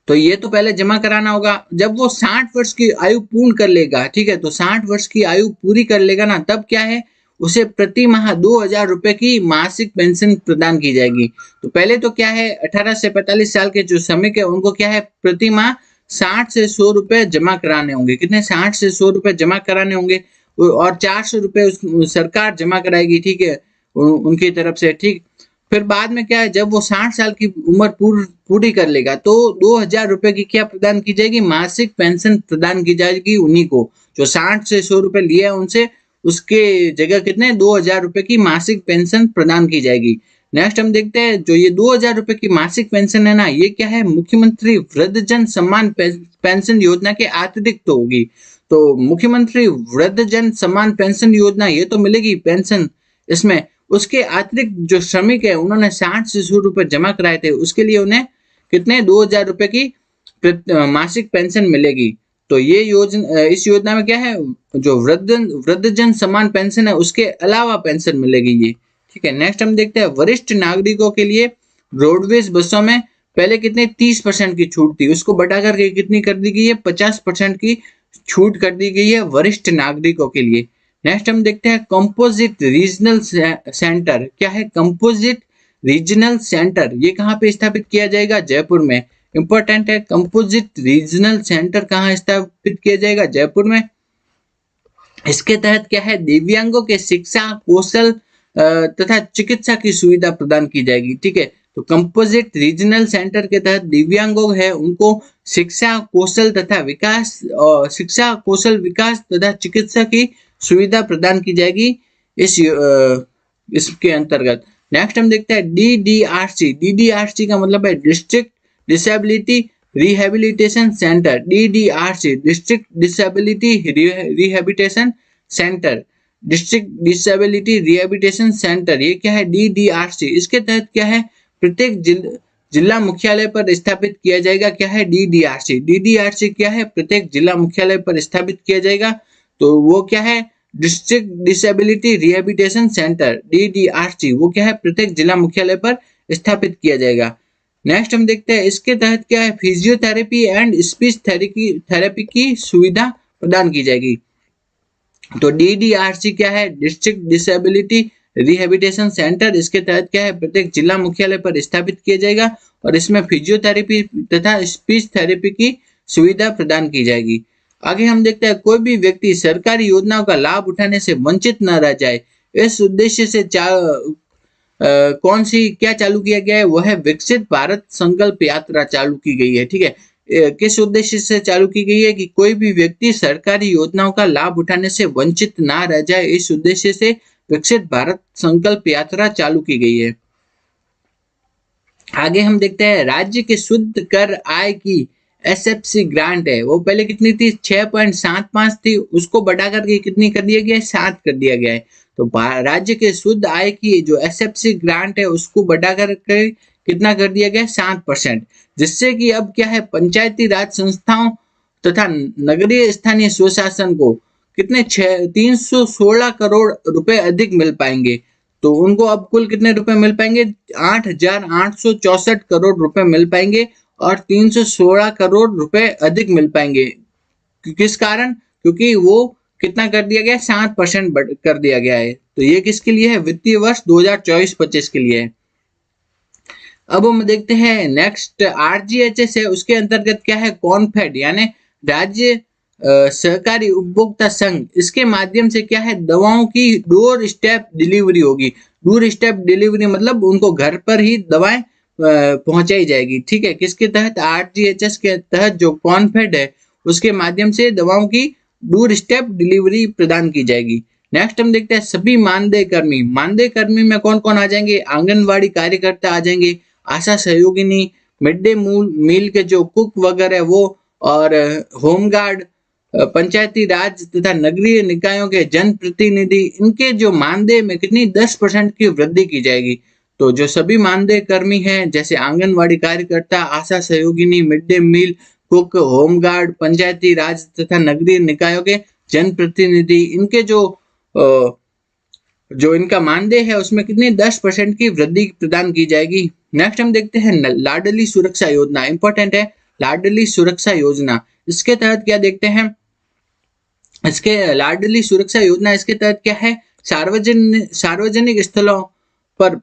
तो ये तो पहले जमा कराना होगा। जब वो 60 वर्ष की आयु पूर्ण कर लेगा, ठीक है, तो 60 वर्ष की आयु पूरी कर लेगा ना, तब क्या है, उसे प्रति माह 2000 रुपए की मासिक पेंशन प्रदान की जाएगी। तो पहले तो क्या है, 18 से 45 साल के जो श्रमिक है उनको क्या है, प्रति माह 60 से 100 रुपए जमा कराने होंगे। कितने, 60 से 100 रुपए जमा कराने होंगे, और 400 रुपए सरकार जमा कराएगी। ठीक है, उनकी तरफ से। ठीक, फिर बाद में क्या है, जब वो 60 साल की उम्र पूरी कर लेगा तो 2000 रुपए की क्या प्रदान की जाएगी, मासिक पेंशन प्रदान की जाएगी उन्हीं को जो 60 से 100 रुपए लिए उनसे, उसके जगह कितने, 2000 रुपए की मासिक पेंशन प्रदान की जाएगी। नेक्स्ट हम देखते हैं, जो ये 2000 रुपए की मासिक पेंशन है ना, ये क्या है, मुख्यमंत्री वृद्धजन सम्मान पेंशन योजना के अतिरिक्त होगी। तो मुख्यमंत्री वृद्धजन सम्मान पेंशन योजना ये तो मिलेगी पेंशन, इसमें उसके अतिरिक्त जो श्रमिक है उन्होंने 60 से 100 रुपए जमा कराए थे, उसके लिए उन्हें कितने, 2000 रुपए की मासिक पेंशन मिलेगी। तो ये योजना, इस योजना में क्या है, जो वृद्धजन सम्मान पेंशन है उसके अलावा पेंशन मिलेगी ये। ठीक है, नेक्स्ट हम देखते हैं, वरिष्ठ नागरिकों के लिए रोडवेज बसों में पहले कितने, 30% की छूट थी, उसको बढ़ाकर के कितनी कर दी गई है, 50% की छूट कर दी गई है वरिष्ठ नागरिकों के लिए। नेक्स्ट हम देखते हैं, कंपोजिट रीजनल सेंटर। क्या है, कंपोजिट रीजनल सेंटर, ये कहाँ पे स्थापित किया जाएगा, जयपुर में। इंपॉर्टेंट है, कंपोजिट रीजनल सेंटर कहाँ स्थापित किया जाएगा, जयपुर में। इसके तहत क्या है, दिव्यांगों के शिक्षा, कौशल तथा चिकित्सा की सुविधा प्रदान की जाएगी। ठीक है, तो कंपोजिट रीजनल सेंटर के तहत दिव्यांगों है उनको शिक्षा, कौशल तथा विकास, शिक्षा, कौशल विकास तथा चिकित्सा की सुविधा प्रदान की जाएगी इसके अंतर्गत। नेक्स्ट हम देखते हैं DDRC। DDRC का मतलब है district disability rehabilitation centre. DDRC district disability rehabilitation centre, district disability rehabilitation centre, ये क्या है, DDRC। इसके तहत क्या है, प्रत्येक जिला मुख्यालय पर स्थापित किया जाएगा। क्या है, DDRC। DDRC क्या है, प्रत्येक जिला मुख्यालय पर स्थापित किया जाएगा। तो वो क्या है, district disability rehabilitation centre, DDRC, वो क्या है, प्रत्येक जिला मुख्यालय पर स्थापित किया जाएगा। नेक्स्ट हम देखते हैं, इसके तहत क्या है, फिजियोथेरेपी एंड स्पीच थेरेपी की सुविधा प्रदान की जाएगी। तो DDRC क्या है, डिस्ट्रिक्ट डिसेबिलिटी रिहेबिलिटेशन सेंटर, इसके तहत क्या है, प्रत्येक जिला मुख्यालय पर स्थापित किया जाएगा और इसमें फिजियोथेरेपी तथा स्पीच थेरेपी की सुविधा प्रदान की जाएगी। आगे हम देखते हैं, कोई भी व्यक्ति सरकारी योजनाओं का लाभ उठाने से वंचित न रह जाए, इस उद्देश्य से कौन सी क्या चालू किया गया है, वह है विकसित भारत संकल्प यात्रा चालू की गई है। ठीक है, किस उद्देश्य से चालू की गई है, कि कोई भी व्यक्ति सरकारी योजनाओं का लाभ उठाने से वंचित ना रह जाए, इस उद्देश्य से विकसित भारत संकल्प यात्रा चालू की गई है। आगे हम देखते हैं राज्य के शुद्ध कर आय की एसएफसी ग्रांट है वो पहले कितनी थी 6.75 थी, उसको बढ़ा करके कितनी कर दिया गया है 7 कर दिया गया है। तो राज्य के शुद्ध आय की जो एसएफसी ग्रांट है उसको बढ़ा करके कितना कर दिया गया है 7%, जिससे कि अब क्या है पंचायती राज संस्थाओं तथा नगरीय स्थानीय स्वशासन को कितने 316 करोड़ रुपए अधिक मिल पाएंगे। तो उनको अब कुल कितने रुपए मिल पाएंगे 8,864 करोड़ रुपए मिल पाएंगे और 316 करोड़ रुपए अधिक मिल पाएंगे। किस कारण? क्योंकि वो कितना कर दिया गया 7% कर दिया गया है। तो ये किसके लिए है वित्तीय वर्ष 2024-25 के लिए है। अब हम देखते हैं नेक्स्ट आरजीएचएस है उसके अंतर्गत क्या है कॉन्फेड यानी राज्य सहकारी उपभोक्ता संघ, इसके माध्यम से क्या है दवाओं की डोर स्टेप डिलीवरी होगी। डोर स्टेप डिलीवरी मतलब उनको घर पर ही दवाएं पहुंचाई जाएगी। ठीक है, किसके तहत आरजीएचएस के तहत जो कॉन्फेड है उसके माध्यम से दवाओं की डोर स्टेप डिलीवरी प्रदान की जाएगी। नेक्स्ट हम देखते हैं सभी मानदेय कर्मी। मानदेय कर्मी में कौन कौन आ जाएंगे आंगनवाड़ी कार्यकर्ता आ जाएंगे, आशा सहयोगिनी, मिड डे मील के जो कुक वगैरह वो, और होमगार्ड, पंचायती राज तथा नगरीय निकायों के जनप्रतिनिधि, इनके जो मानदेय में कितनी 10% की वृद्धि की जाएगी। तो जो सभी मानदेय कर्मी हैं जैसे आंगनवाड़ी कार्यकर्ता, आशा सहयोगिनी, mid day meal cook, home guard, Panchayati Raj तथा नगरीय निकायों के जनप्रतिनिधि, इनके जो इनका मानदेय है उसमें कितनी 10% की वृद्धि प्रदान की जाएगी। नेक्स्ट हम देखते हैं लाडली सुरक्षा योजना, इंपॉर्टेंट है लाडली सुरक्षा योजना। इसके तहत क्या देखते हैं इसके लाडली सुरक्षा योजना इसके तहत क्या है सार्वजनिक स्थलों पर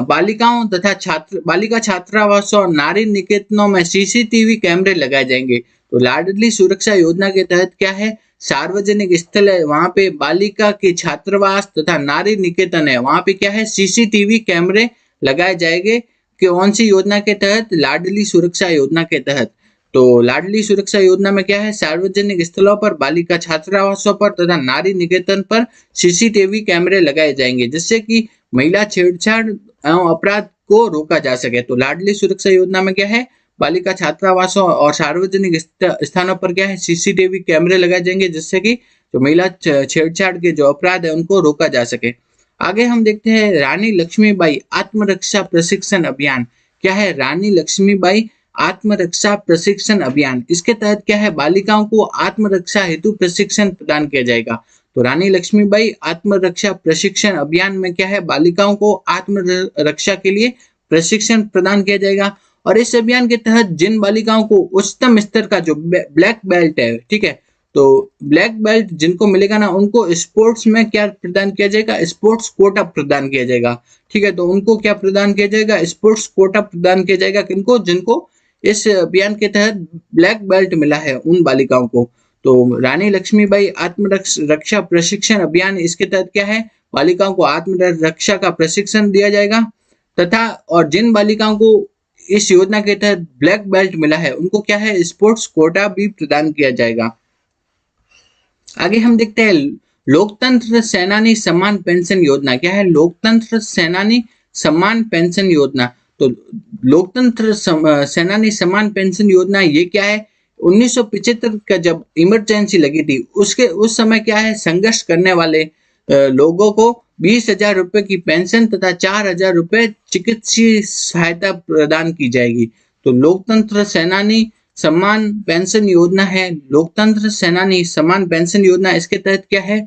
बालिकाओं तथा बालिका छात्रावासों और नारी निकेतनों में सीसीटीवी कैमरे लगाए जाएंगे। तो लाडली सुरक्षा योजना के तहत क्या है सार्वजनिक स्थल है वहां पे बालिका के छात्रावास तथा नारी निकेतन है वहां पे क्या है सीसीटीवी कैमरे लगाए जाएंगे। कौन सी योजना के तहत लाडली सुरक्षा योजना के तहत। तो लाडली सुरक्षा योजना में क्या है सार्वजनिक स्थलों पर बालिका छात्रावासों पर तथा नारी निकेतन पर सीसीटीवी कैमरे लगाए जाएंगे जिससे कि महिला छेड़छाड़ एवं अपराध को रोका जा सके। तो लाडली सुरक्षा योजना में क्या है बालिका छात्रावासों और सार्वजनिक स्थानों पर क्या है सीसीटीवी कैमरे लगाए जाएंगे जिससे कि जो महिला छेड़छाड़ के जो अपराध है उनको रोका जा सके। आगे हम देखते हैं रानी लक्ष्मीबाई आत्मरक्षा प्रशिक्षण अभियान। क्या है रानी लक्ष्मीबाई आत्मरक्षा प्रशिक्षण अभियान, इसके तहत क्या है बालिकाओं को आत्मरक्षा हेतु प्रशिक्षण प्रदान किया जाएगा। तो रानी लक्ष्मीबाई आत्मरक्षा प्रशिक्षण अभियान में क्या है बालिकाओं को आत्मरक्षा के लिए प्रशिक्षण प्रदान किया जाएगा। और इस अभियान के तहत जिन बालिकाओं को उच्चतम स्तर का जो ब्लैक बेल्ट है, ठीक है, तो ब्लैक बेल्ट जिनको मिलेगा ना उनको स्पोर्ट्स में क्या प्रदान किया जाएगा स्पोर्ट्स कोटा प्रदान किया जाएगा। ठीक है, तो उनको क्या प्रदान किया जाएगा स्पोर्ट्स कोटा प्रदान किया जाएगा किनको जिनको इस अभियान के तहत ब्लैक बेल्ट मिला है उन बालिकाओं को। तो रानी लक्ष्मीबाई आत्मरक्षा प्रशिक्षण अभियान इसके तहत क्या है बालिकाओं को आत्मरक्षा का प्रशिक्षण दिया जाएगा तथा और जिन बालिकाओं को इस योजना के तहत ब्लैक बेल्ट मिला है उनको क्या है स्पोर्ट्स कोटा भी प्रदान किया जाएगा। आगे हम देखते हैं लोकतंत्र सेनानी सम्मान पेंशन योजना। क्या है लोकतंत्र सेनानी सम्मान पेंशन योजना। तो लोकतंत्र सेनानी सम्मान पेंशन योजना ये क्या है 1975 का जब इमरजेंसी लगी थी उस समय क्या है संघर्ष करने वाले लोगों को 20,000 रुपए की पेंशन तथा 4,000 रुपए चिकित्सीय सहायता प्रदान की जाएगी। तो लोकतंत्र सेनानी सम्मान पेंशन योजना है लोकतंत्र सेनानी सम्मान पेंशन योजना। इसके तहत क्या है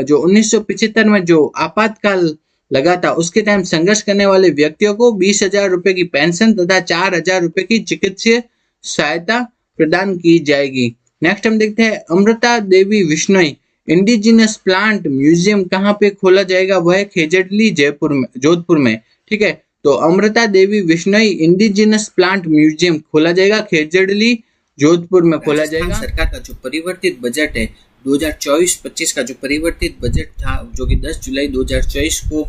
जो 1975 में जो आपातकाल लगा था उसके टाइम संघर्ष करने वाले व्यक्तियों को 20,000 रुपए की पेंशन तथा 4,000 रुपए की चिकित्सीय सहायता प्रदान की जाएगी। नेक्स्ट हम देखते हैं Amrita Devi Bishnoi indigenous plant museum कहाँ पे खोला जाएगा वह है खेजड़ली जोधपुर में। ठीक है, तो Amrita Devi Bishnoi indigenous plant museum खोला जाएगा खेजड़ली जोधपुर में खोला जाएगा। सरकार का जो परिवर्तित बजट है 2024-25 का जो परिवर्तित बजट था जो कि 10 जुलाई 2024 को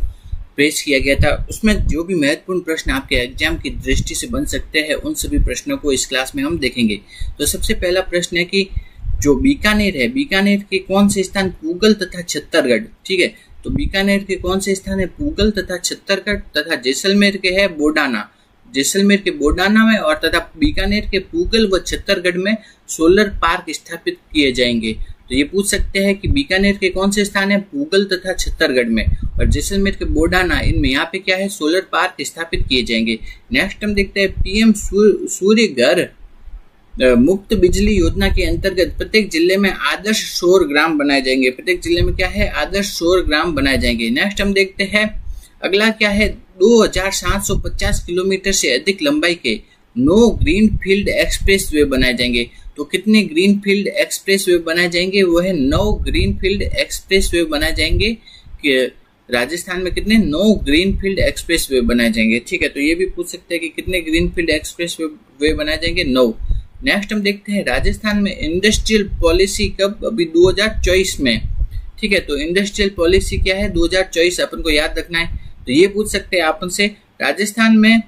पेश किया गया था उसमें जो भी महत्वपूर्ण प्रश्न आपके एग्जाम की दृष्टि से बन सकते हैं उन सभी प्रश्नों को इस क्लास में हम देखेंगे। तो सबसे पहला प्रश्न है कि जो बीकानेर है बीकानेर के कौन से स्थान पूगल तथा छत्तरगढ़। ठीक है, तो बीकानेर के कौन से स्थान है पूगल तथा छत्तरगढ़ तथा जैसलमेर के है बोडाना। जैसलमेर के बोडाना में और तथा बीकानेर के पूगल व छत्तरगढ़ में सोलर पार्क स्थापित किए जाएंगे। तो ये पूछ सकते हैं कि बीकानेर के कौन से स्थान है, पूगल तथा छत्तरगढ़ में, और जैसलमेर के बोडाना, इनमें यहाँ पे क्या है, सोलर पार्क स्थापित किए जाएंगे। नेक्स्ट हम देखते हैं पीएम सूर्य घर मुफ्त बिजली योजना के अंतर्गत प्रत्येक जिले में आदर्श सौर ग्राम बनाए जाएंगे। प्रत्येक जिले में क्या है, आदर्श सौर ग्राम बनाए जाएंगे। नेक्स्ट हम देखते हैं अगला क्या है, 2750 किलोमीटर से अधिक लंबाई के 9 ग्रीनफील्ड एक्सप्रेस वे बनाए जाएंगे। तो कितने ग्रीनफील्ड एक्सप्रेस वे बनाए जाएंगे, वो है 9 ग्रीनफील्ड एक्सप्रेस वे बनाए जाएंगे। कि राजस्थान में कितने, 9 ग्रीनफील्ड एक्सप्रेस वे बनाए जाएंगे। ठीक है, तो ये भी पूछ सकते हैं कि कितने ग्रीनफील्ड एक्सप्रेस वे बनाए जाएंगे, 9। नेक्स्ट हम देखते हैं राजस्थान में इंडस्ट्रियल पॉलिसी कब, अभी 2024 में। ठीक है, तो इंडस्ट्रियल पॉलिसी क्या है, 2024 अपन को याद रखना है। तो ये पूछ सकते हैं अपन से राजस्थान में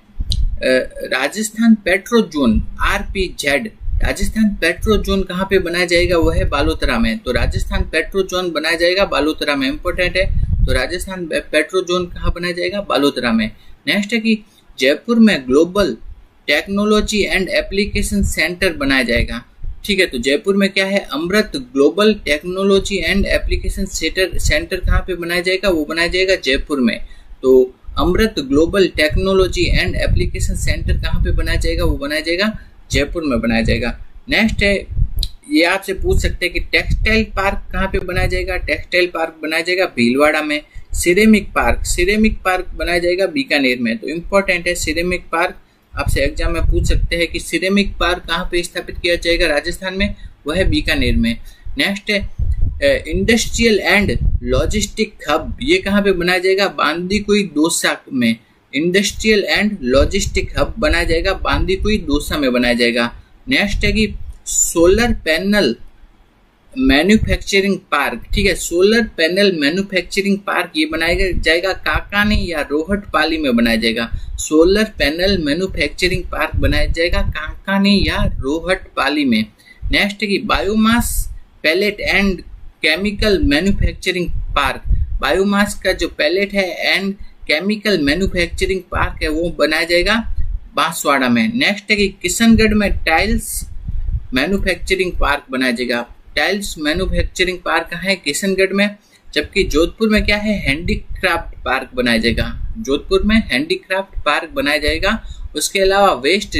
Rajasthan petro zone RPZ, Rajasthan petro zone कहाँ पे बनाया जाएगा, वो है बालोतरा में। तो राजस्थान पेट्रो जोन बनाया जाएगा बालोतरा में, इंपॉर्टेंट है। तो राजस्थान पेट्रो जोन कहाँ बनाया जाएगा, बालोतरा में। नेक्स्ट है कि जयपुर में global technology and application centre बनाया जाएगा। ठीक है, तो जयपुर में क्या है, Amrit global technology and application centre कहाँ पे बनाया जाएगा, वो बनाया जाएगा जयपुर में। तो Amrit global technology and application centre कहाँ पे बनाया जाएगा, वो बनाया जाएगा जयपुर में बनाया जाएगा। नेक्स्ट है, ये आपसे पूछ सकते हैं कि टेक्सटाइल पार्क कहाँ पे बनाया जाएगा, टेक्सटाइल पार्क बनाया जाएगा भीलवाड़ा में। सिरेमिक पार्क बनाया जाएगा बीकानेर में। तो इम्पोर्टेंट है सिरेमिक पार्क, आपसे एग्जाम में पूछ सकते हैं कि सिरेमिक पार्क कहाँ पे स्थापित किया जाएगा राजस्थान में, वह है बीकानेर में। नेक्स्ट है इंडस्ट्रियल एंड लॉजिस्टिक हब, ये कहाँ पे बनाया जाएगा, बांदीकुई दौसा में। इंडस्ट्रियल एंड लॉजिस्टिक हब बनाया जाएगा बांदीकुई दौसा में बनाया जाएगा। नेक्स्ट है कि सोलर पैनल मैन्युफैक्चरिंग पार्क। ठीक है, सोलर पैनल मैन्युफैक्चरिंग पार्क ये बनाया जाएगा काकानी या रोहटपाली में बनाया जाएगा। सोलर पैनल मैन्युफैक्चरिंग पार्क बनाया जाएगा काकानी या रोहटपाली में। नेक्स्ट है कि biomass pellet and chemical manufacturing park, biomass का जो पैलेट है एंड केमिकल मैन्युफैक्चरिंग पार्क है वो बनाया जाएगा बांसवाड़ा में। नेक्स्ट है कि किशनगढ़ में टाइल्स मैन्युफैक्चरिंग पार्क बनाया जाएगा। टाइल्स मैन्युफैक्चरिंग पार्क कहाँ है, किशनगढ़ में। जबकि जोधपुर में क्या है, हैंडीक्राफ्ट पार्क बनाया जाएगा। जोधपुर में हैंडीक्राफ्ट पार्क बनाया जाएगा। उसके अलावा वेस्ट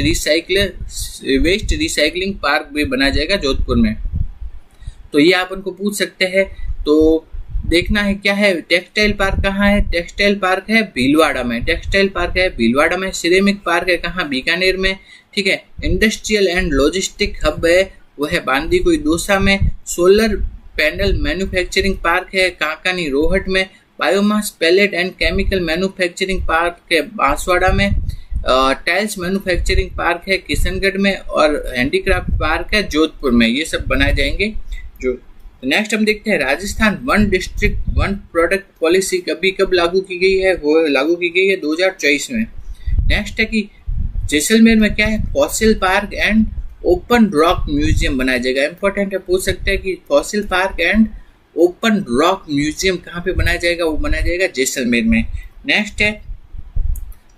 रिसाइकलिंग पार्क भी बनाया जाएगा जोधपुर में। तो ये आप उनको पूछ सकते हैं। तो देखना है क्या है, टेक्सटाइल पार्क कहाँ है, टेक्सटाइल पार्क है भीलवाड़ा में। टेक्सटाइल पार्क है भीलवाड़ा में। सिरेमिक पार्क है कहाँ, बीकानेर में। ठीक है, इंडस्ट्रियल एंड लॉजिस्टिक हब है वो है बांदीकुई दौसा में। सोलर पैनल मैन्युफैक्चरिंग पार्क है काकानी रोहट में। Biomass pellet and chemical manufacturing park है बांसवाड़ा में। टाइल्स मैन्युफैक्चरिंग पार्क है किशनगढ़ में और हैंडीक्राफ्ट पार्क है जोधपुर में। ये सब बनाए जाएंगे। जो नेक्स्ट हम देखते हैं राजस्थान 1 डिस्ट्रिक्ट 1 प्रोडक्ट पॉलिसी कब लागू की गई है, वो लागू की गई है 2024 में। नेक्स्ट है कि जैसलमेर में क्या है, fossil park and open rock museum बनाया जाएगा। इंपॉर्टेंट है, पूछ सकते हैं कि fossil park and open rock museum कहाँ पे बनाया जाएगा, वो बनाया जाएगा जैसलमेर में। नेक्स्ट है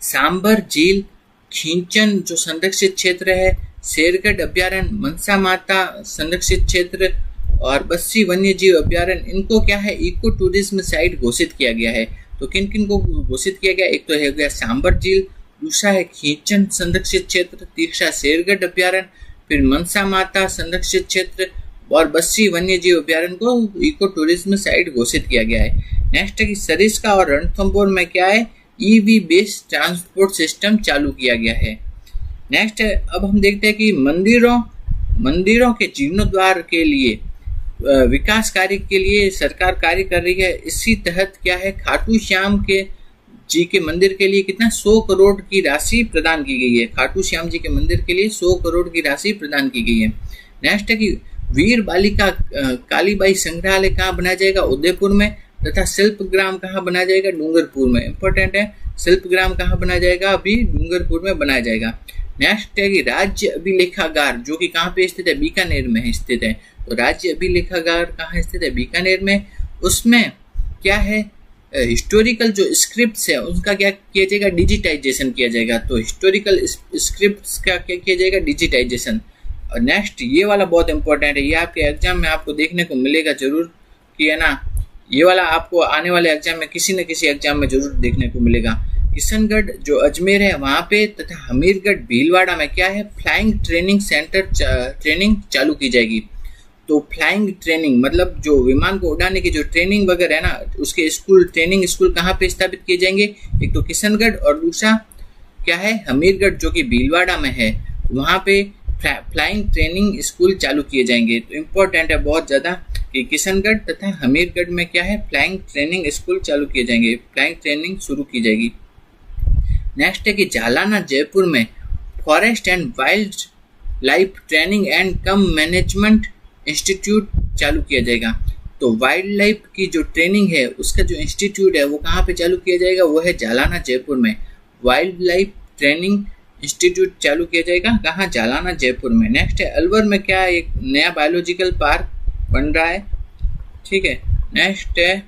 सांबर झील खींचन जो संरक्षित क्षेत्र है, शेरगढ़ अभ्यारण्य, मनसा माता संरक्षित क्षेत्र और बस्सी वन्य जीव अभ्यारण्य, इनको क्या है इको टूरिज्म साइट घोषित किया गया है। तो किन किन को घोषित किया गया, एक तो है गया सांबर झील, दूसरा है खींचन संरक्षित क्षेत्र, तीसरा शेरगढ़ अभ्यारण्य, फिर मनसा माता संरक्षित क्षेत्र और बस्सी वन्य जीव अभ्यारण्य को इको टूरिज्म साइट घोषित किया गया है। नेक्स्ट है कि सरिस्का और रणथंभौर में क्या है, EV बेस्ड ट्रांसपोर्ट सिस्टम चालू किया गया है। नेक्स्ट है, अब हम देखते हैं कि मंदिरों के जीर्णोद्धार के लिए विकास कार्य के लिए सरकार कार्य कर रही है। इसी तहत क्या है, खाटू श्याम के जी के मंदिर के लिए कितना 100 करोड़ की राशि प्रदान की गई है। खाटू श्याम जी के मंदिर के लिए 100 करोड़ की राशि प्रदान की गई है। नेक्स्ट है कि वीर बालिका कालीबाई संग्रहालय कहाँ बनाया जाएगा, उदयपुर में, तथा शिल्पग्राम कहाँ बनाया जाएगा, डूंगरपुर में। इंपॉर्टेंट है, शिल्पग्राम कहाँ बनाया जाएगा, अभी डूंगरपुर में बनाया जाएगा। नेक्स्ट है कि राज्य अभिलेखागार जो कि कहाँ पे स्थित है, बीकानेर में स्थित है। तो राज्य अभिलेखागार कहाँ स्थित है, बीकानेर में। उसमें क्या है, हिस्टोरिकल जो स्क्रिप्ट्स है उनका क्या किया जाएगा, डिजिटाइजेशन किया जाएगा। तो हिस्टोरिकल स्क्रिप्ट्स का क्या किया जाएगा, डिजिटाइजेशन। और नेक्स्ट ये वाला बहुत इंपॉर्टेंट है, ये आपके एग्जाम में आपको देखने को मिलेगा जरूर कि है ना, ये वाला आपको आने वाले एग्जाम में किसी न किसी एग्जाम में जरूर देखने को मिलेगा। किशनगढ़ जो अजमेर है वहाँ पे तथा हमीरगढ़ भीलवाड़ा में क्या है, फ्लाइंग ट्रेनिंग सेंटर ट्रेनिंग चालू की जाएगी। तो फ्लाइंग ट्रेनिंग मतलब जो विमान को उड़ाने की जो ट्रेनिंग वगैरह है ना, उसके स्कूल, ट्रेनिंग स्कूल कहाँ पे स्थापित किए जाएंगे, एक तो किशनगढ़ और दूसरा क्या है, हमीरगढ़ जो कि भीलवाड़ा में है, वहाँ पे फ्लाइंग ट्रेनिंग स्कूल चालू किए जाएंगे। तो इम्पोर्टेंट है बहुत ज़्यादा कि किशनगढ़ तथा हमीरगढ़ में क्या है, फ्लाइंग ट्रेनिंग स्कूल चालू किए जाएंगे, फ्लाइंग ट्रेनिंग शुरू की जाएगी। नेक्स्ट है कि जालाना जयपुर में forest and wild life training and come management institute चालू किया जाएगा। तो वाइल्ड लाइफ की जो ट्रेनिंग है उसका जो इंस्टीट्यूट है वो कहाँ पे चालू किया जाएगा, वो है जालाना जयपुर में। वाइल्ड लाइफ ट्रेनिंग इंस्टीट्यूट चालू किया जाएगा कहाँ, जालाना जयपुर में। नेक्स्ट है अलवर में क्या एक नया बायोलॉजिकल पार्क बन रहा है, ठीक है। नेक्स्ट है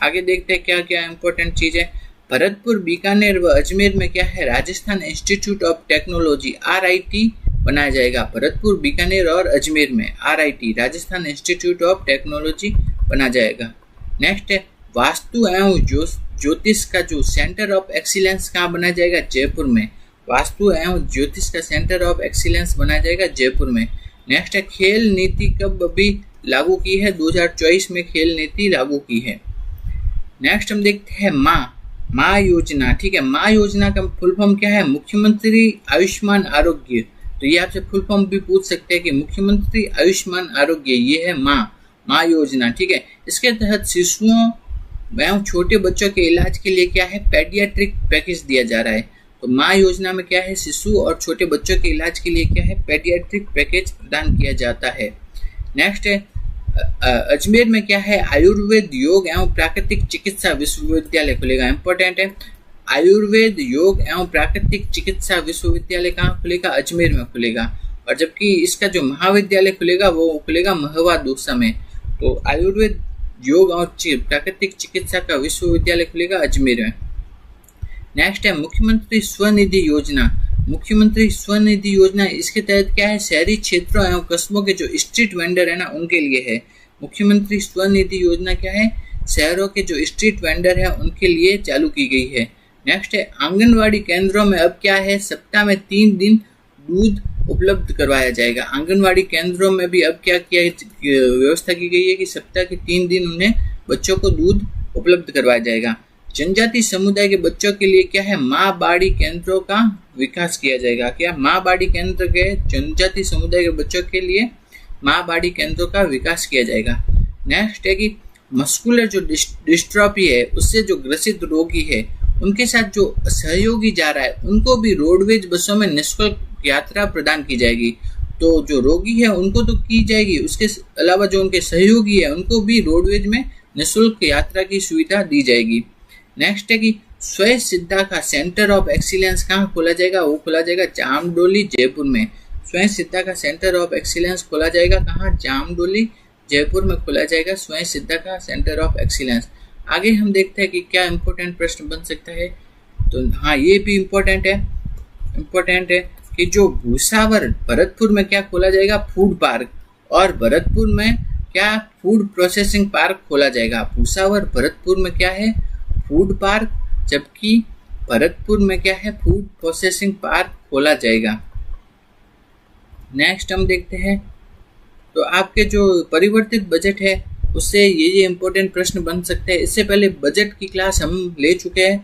आगे देखते हैं क्या क्या इंपॉर्टेंट चीज़ है। भरतपुर, बीकानेर व अजमेर में क्या है, Rajasthan institute of technology RIT बनाया जाएगा। भरतपुर, बीकानेर और अजमेर में RIT Rajasthan institute of technology बना जाएगा। नेक्स्ट है वास्तु एवं ज्योतिष का जो सेंटर ऑफ एक्सीलेंस कहाँ बनाया जाएगा, जयपुर में। वास्तु एवं ज्योतिष का सेंटर ऑफ एक्सीलेंस बनाया जाएगा जयपुर में। नेक्स्ट है खेल नीति कब अभी लागू की है, 2024 में खेल नीति लागू की है। नेक्स्ट हम देखते हैं माँ योजना, ठीक है। माँ योजना का फुल फॉर्म क्या है, मुख्यमंत्री आयुष्मान आरोग्य। तो ये आपसे फुल फॉर्म भी पूछ सकते हैं कि मुख्यमंत्री आयुष्मान आरोग्य, ये है माँ योजना, ठीक है। इसके तहत शिशुओं एवं छोटे बच्चों के इलाज के लिए क्या है, पेडियाट्रिक पैकेज दिया जा रहा है। तो माँ योजना में क्या है, शिशु और छोटे बच्चों के इलाज के लिए क्या है, पेडियाट्रिक पैकेज प्रदान किया जाता है। नेक्स्ट है अजमेर में क्या है, आयुर्वेद योग एवं प्राकृतिक चिकित्सा विश्वविद्यालय खुलेगा। इंपॉर्टेंट है, आयुर्वेद योग एवं प्राकृतिक चिकित्सा विश्वविद्यालय कहाँ खुलेगा, अजमेर में खुलेगा। और जबकि इसका जो महाविद्यालय खुलेगा वो खुलेगा महवा दौसा में। तो आयुर्वेद योग और प्राकृतिक चिकित्सा का विश्वविद्यालय खुलेगा अजमेर में। नेक्स्ट है मुख्यमंत्री स्वनिधि योजना। मुख्यमंत्री स्वनिधि योजना इसके तहत क्या है, शहरी क्षेत्रों एवं कस्बों के जो स्ट्रीट वेंडर है ना उनके लिए है। मुख्यमंत्री स्वनिधि योजना क्या है, शहरों के जो स्ट्रीट वेंडर है उनके लिए चालू की गई है। नेक्स्ट है आंगनवाड़ी केंद्रों में अब क्या है, सप्ताह में 3 दिन दूध उपलब्ध करवाया जाएगा। आंगनवाड़ी केंद्रों में भी अब क्या किया व्यवस्था की गई है कि सप्ताह के 3 दिन उन्हें बच्चों को दूध उपलब्ध करवाया जाएगा। जनजाति समुदाय के बच्चों के लिए क्या है, माँ बाड़ी केंद्रों का विकास किया जाएगा। क्या, माँ बाड़ी केंद्र के जनजाति समुदाय के बच्चों के लिए माँ बाड़ी केंद्रों का विकास किया जाएगा। नेक्स्ट है कि मस्कुलर जो डिस्ट्रॉफी है उससे जो ग्रसित रोगी है उनके साथ जो सहयोगी जा रहा है उनको भी रोडवेज बसों में निःशुल्क यात्रा प्रदान की जाएगी। तो जो रोगी है उनको तो की जाएगी, उसके अलावा जो उनके सहयोगी है उनको भी रोडवेज में निःशुल्क यात्रा की सुविधा दी जाएगी। नेक्स्ट है कि स्वयं सिद्धा का सेंटर ऑफ एक्सीलेंस कहाँ खोला जाएगा, वो खोला जाएगा जामडोली जयपुर में। स्वयं सिद्धा का सेंटर ऑफ एक्सीलेंस खोला जाएगा कहाँ, जामडोली जयपुर में खोला जाएगा स्वयं सिद्धा का सेंटर ऑफ एक्सीलेंस। आगे हम देखते हैं कि क्या इंपॉर्टेंट प्रश्न बन सकता है। तो हाँ, ये भी इम्पोर्टेंट है कि जो भूसावर भरतपुर में क्या खोला जाएगा, फूड पार्क, और भरतपुर में क्या फूड प्रोसेसिंग पार्क खोला जाएगा। भूसावर भरतपुर में क्या है, फूड पार्क, जबकि भरतपुर में क्या है, फूड प्रोसेसिंग पार्क खोला जाएगा। नेक्स्ट हम देखते हैं, तो आपके जो परिवर्तित बजट है उससे ये इंपॉर्टेंट प्रश्न बन सकते हैं। इससे पहले बजट की क्लास हम ले चुके हैं,